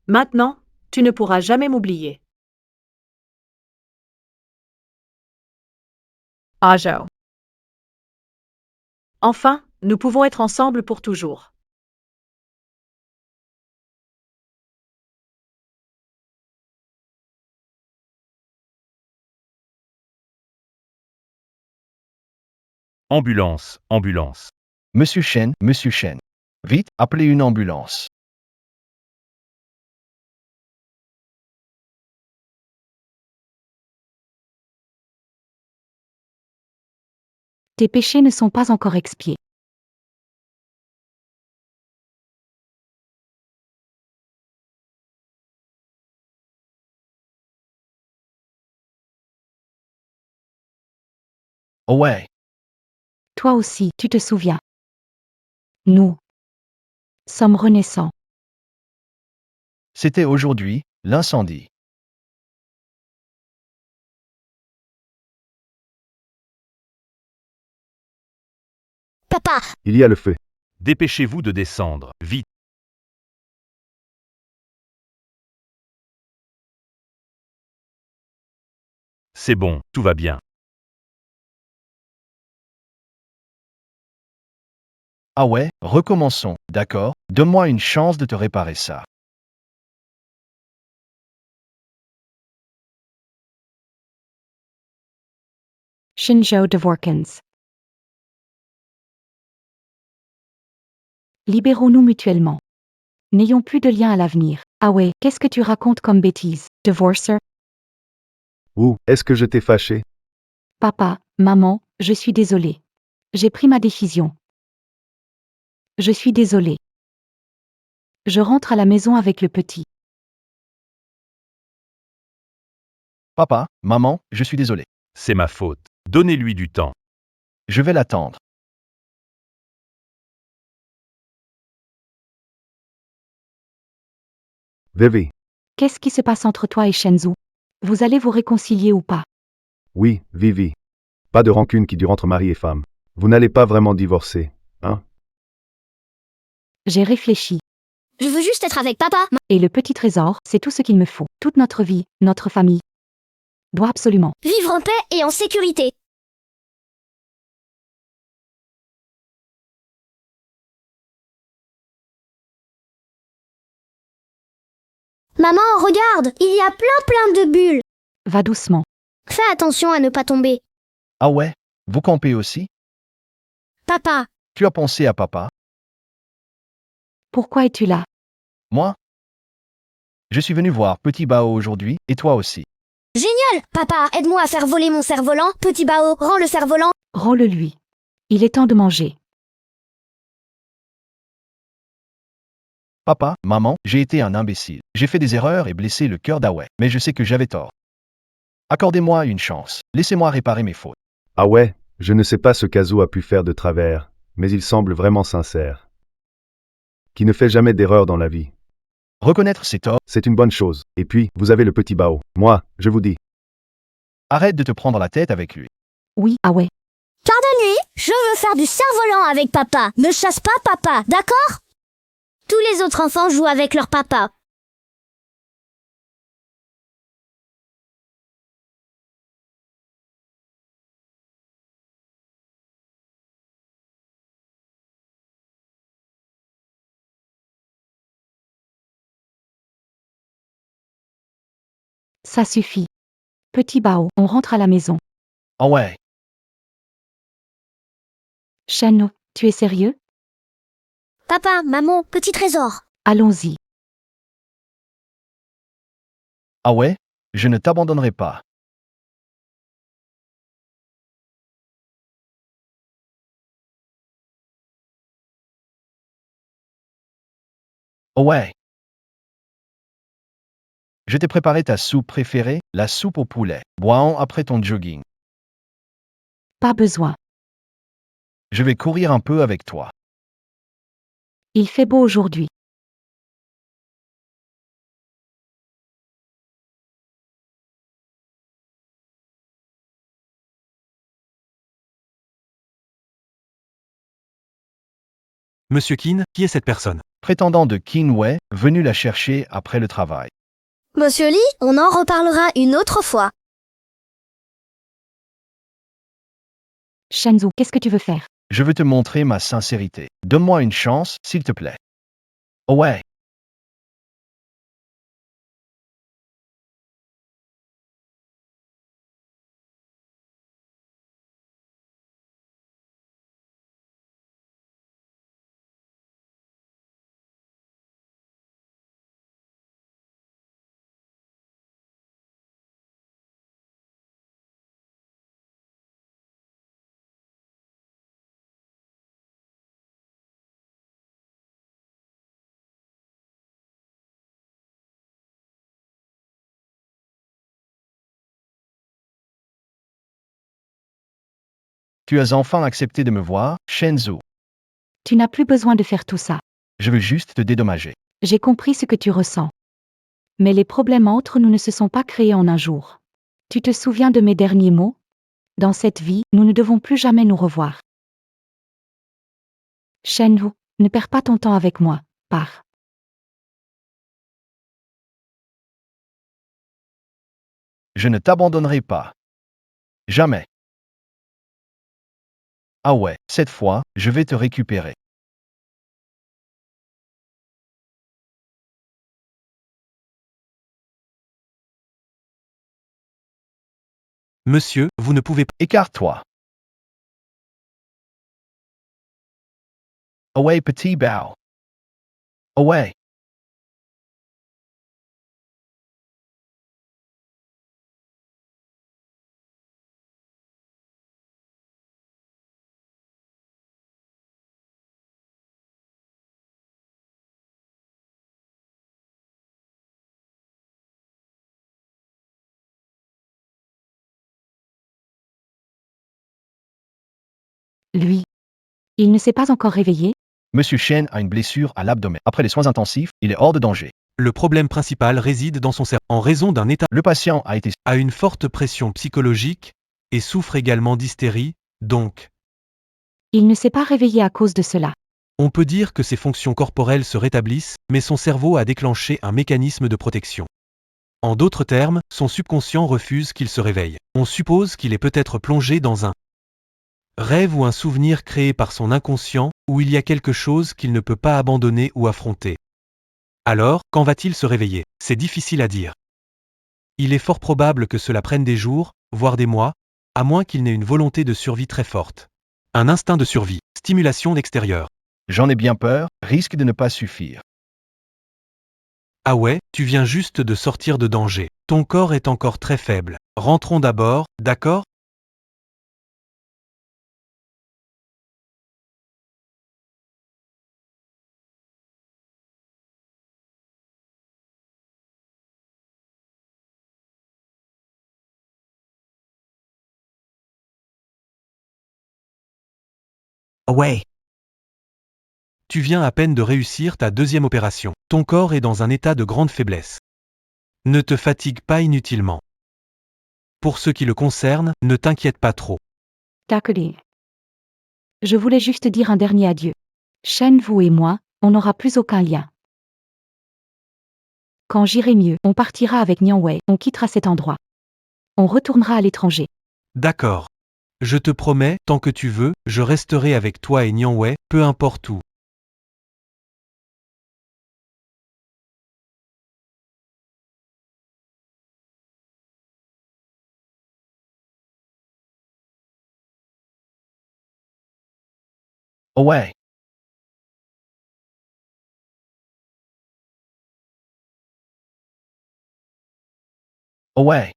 Maintenant, tu ne pourras jamais m'oublier. Ah Zhao. Enfin, nous pouvons être ensemble pour toujours. Ambulance, ambulance. Monsieur Chen, Monsieur Chen. Vite, appelez une ambulance. Tes péchés ne sont pas encore expiés. Awei. Toi aussi, tu te souviens. Nous sommes renaissants. C'était aujourd'hui, l'incendie. Papa, Il y a le feu. Dépêchez-vous de descendre, vite. C'est bon, tout va bien. Awei, recommençons, d'accord? Donne-moi une chance de te réparer ça. Shinjo Dvorkins. Libérons-nous mutuellement. N'ayons plus de lien à l'avenir. Ah ouais, qu'est-ce que tu racontes comme bêtise, divorcer? Ou, est-ce que je t'ai fâché? Papa, maman, je suis désolée. J'ai pris ma décision. Je suis désolée. Je rentre à la maison avec le petit. Papa, maman, je suis désolé. C'est ma faute. Donnez-lui du temps. Je vais l'attendre. Vivi. Qu'est-ce qui se passe entre toi et Shenzhou? Vous allez vous réconcilier ou pas? Oui, Vivi. Pas de rancune qui dure entre mari et femme. Vous n'allez pas vraiment divorcer, hein? J'ai réfléchi. je veux juste être avec papa. Et le petit trésor, c'est tout ce qu'il me faut. Toute notre vie, notre famille, doit absolument. Vivre en paix et en sécurité. Maman, regarde, il y a plein de bulles. Va doucement. Fais attention à ne pas tomber. Awei, vous campez aussi? Papa, Tu as pensé à papa? Pourquoi es-tu là? Moi? Je suis venu voir Petit Bao aujourd'hui, et toi aussi. génial. Papa, aide-moi à faire voler mon cerf-volant. Petit Bao, rends le cerf-volant. Rends-le-lui. Il est temps de manger. Papa, maman, j'ai été un imbécile. J'ai fait des erreurs et blessé le cœur d'Awei, mais je sais que j'avais tort. Accordez-moi une chance. Laissez-moi réparer mes fautes. Ah ouais, je ne sais pas ce qu'Azo a pu faire de travers, mais il semble vraiment sincère. Qui ne fait jamais d'erreur dans la vie. Reconnaître ses torts, C'est une bonne chose. Et puis, vous avez le petit Bao. Moi, je vous dis. arrête de te prendre la tête avec lui. Oui, ah ouais. Quart de nuit, je veux faire du cerf-volant avec papa. Ne chasse pas papa, d'accord? Tous les autres enfants jouent avec leur papa. Ça suffit. Petit Bao, on rentre à la maison. Ah ouais, Shen, tu es sérieux? Papa, maman, petit trésor. Allons-y. ah ouais, je ne t'abandonnerai pas. Oh ouais. Je t'ai préparé ta soupe préférée, la soupe au poulet. Bois-en après ton jogging. Pas besoin. Je vais courir un peu avec toi. Il fait beau aujourd'hui. Monsieur Keane, qui est cette personne? Prétendant de Qin venu la chercher après le travail. Monsieur Lee, on en reparlera une autre fois. Shenzhou, qu'est-ce que tu veux faire? Je veux te montrer ma sincérité. Donne-moi une chance, s'il te plaît. Oh ouais. Tu as enfin accepté de me voir, Shenzhou. Tu n'as plus besoin de faire tout ça. Je veux juste te dédommager. J'ai compris ce que tu ressens. Mais les problèmes entre nous ne se sont pas créés en un jour. Tu te souviens de mes derniers mots? Dans cette vie, nous ne devons plus jamais nous revoir. Shenwu, ne perds pas ton temps avec moi, pars. Je ne t'abandonnerai pas. Jamais. Ah ouais, cette fois, je vais te récupérer. Monsieur, vous ne pouvez pas. Écarte-toi. Away, petit Bao. Away. Lui. Il ne s'est pas encore réveillé? Monsieur Shen a une blessure à l'abdomen. Après les soins intensifs, il est hors de danger. Le problème principal réside dans son cerveau. En raison d'un état Le patient a été... à une forte pression psychologique et souffre également d'hystérie, donc Il ne s'est pas réveillé à cause de cela. on peut dire que ses fonctions corporelles se rétablissent, mais son cerveau a déclenché un mécanisme de protection. En d'autres termes, son subconscient refuse qu'il se réveille. On suppose qu'il est peut-être plongé dans un rêve ou un souvenir créé par son inconscient, où il y a quelque chose qu'il ne peut pas abandonner ou affronter. Alors, quand va-t-il se réveiller? C'est difficile à dire. Il est fort probable que cela prenne des jours, voire des mois, à moins qu'il n'ait une volonté de survie très forte. Un instinct de survie, stimulation extérieure. J'en ai bien peur, risque de ne pas suffire. Ah ouais, tu viens juste de sortir de danger. Ton corps est encore très faible. Rentrons d'abord, d'accord? Away. Tu viens à peine de réussir ta deuxième opération. Ton corps est dans un état de grande faiblesse. Ne te fatigue pas inutilement. Pour ce qui le concerne, ne t'inquiète pas trop. Takeli. Je voulais juste dire un dernier adieu. Shenwu et moi, on n'aura plus aucun lien. Quand j'irai mieux, on partira avec Nianwei, on quittera cet endroit. On retournera à l'étranger. D'accord. Je te promets, tant que tu veux, je resterai avec toi et Nianwei, peu importe où. Oh ouais. Oh ouais.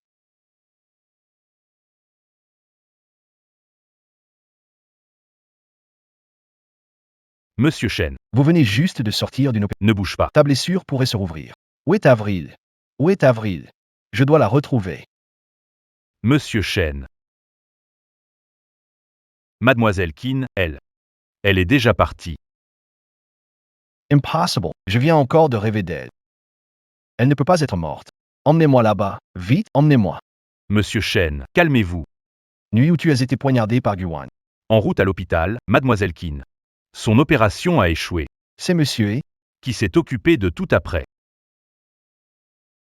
Monsieur Chen, Vous venez juste de sortir d'une opération. ne bouge pas. Ta blessure pourrait se rouvrir. Où est Avril? Où est Avril? Je dois la retrouver. Monsieur Chen. Mademoiselle Qin, elle. Elle est déjà partie. Impossible. Je viens encore de rêver d'elle. Elle ne peut pas être morte. Emmenez-moi là-bas. Vite, emmenez-moi. Monsieur Chen, calmez-vous. Nuit où tu as été poignardé par Guan. En route à l'hôpital, Mademoiselle Qin. Son opération a échoué. C'est monsieur E. Qui s'est occupé de tout après.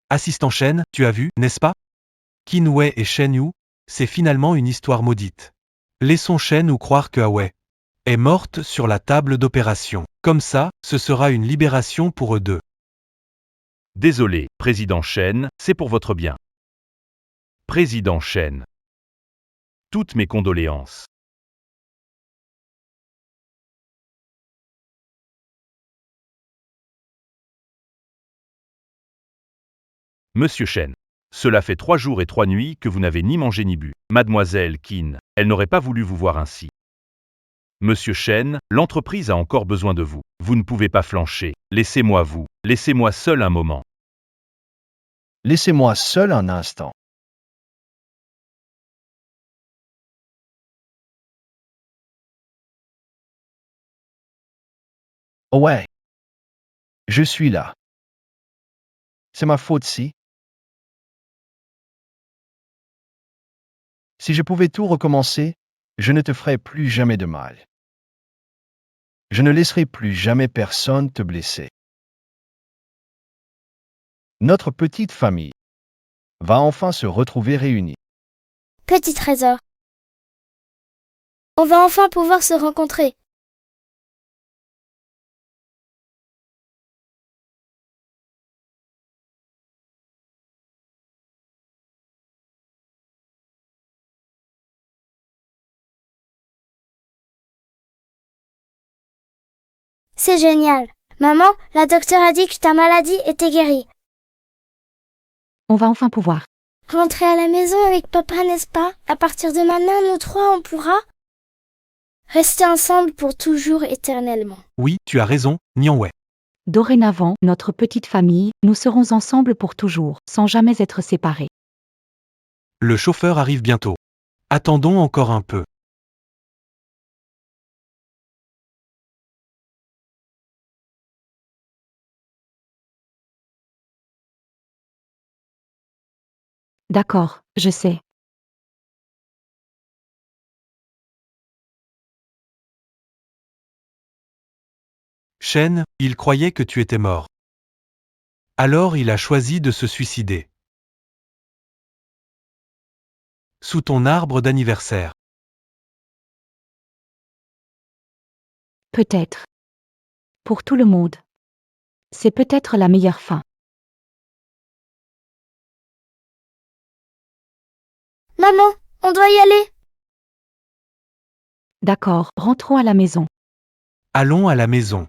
Assistant Shen, tu as vu, n'est-ce pas? Qin Wei et Shen Yu, c'est finalement une histoire maudite. Laissons Shen Yu croire que Wei est morte sur la table d'opération. Comme ça, ce sera une libération pour eux deux. Désolé, Président Chen, c'est pour votre bien. Président Chen. Toutes mes condoléances. Monsieur Chen. Cela fait 3 jours et 3 nuits que vous n'avez ni mangé ni bu. Mademoiselle Qin, elle n'aurait pas voulu vous voir ainsi. Monsieur Chen, l'entreprise a encore besoin de vous. Vous ne pouvez pas flancher. Laissez-moi seul un moment. Laissez-moi seul un instant. Oh ouais. Je suis là. C'est ma faute si. Si je pouvais tout recommencer, je ne te ferais plus jamais de mal. Je ne laisserai plus jamais personne te blesser. Notre petite famille va enfin se retrouver réunie. Petit trésor. On va enfin pouvoir se rencontrer. C'est génial. Maman, la docteure a dit que ta maladie était guérie. On va enfin pouvoir. Rentrer à la maison avec papa, n'est-ce pas? À partir de maintenant, nous trois, on pourra rester ensemble pour toujours éternellement. Oui, tu as raison, Nian Wei. Dorénavant, notre petite famille, nous serons ensemble pour toujours, sans jamais être séparés. Le chauffeur arrive bientôt. Attendons encore un peu. D'accord, je sais. Shen, il croyait que tu étais mort. Alors il a choisi de se suicider. Sous ton arbre d'anniversaire. Peut-être. Pour tout le monde. C'est peut-être la meilleure fin. Maman, on doit y aller. D'accord, rentrons à la maison. Allons à la maison.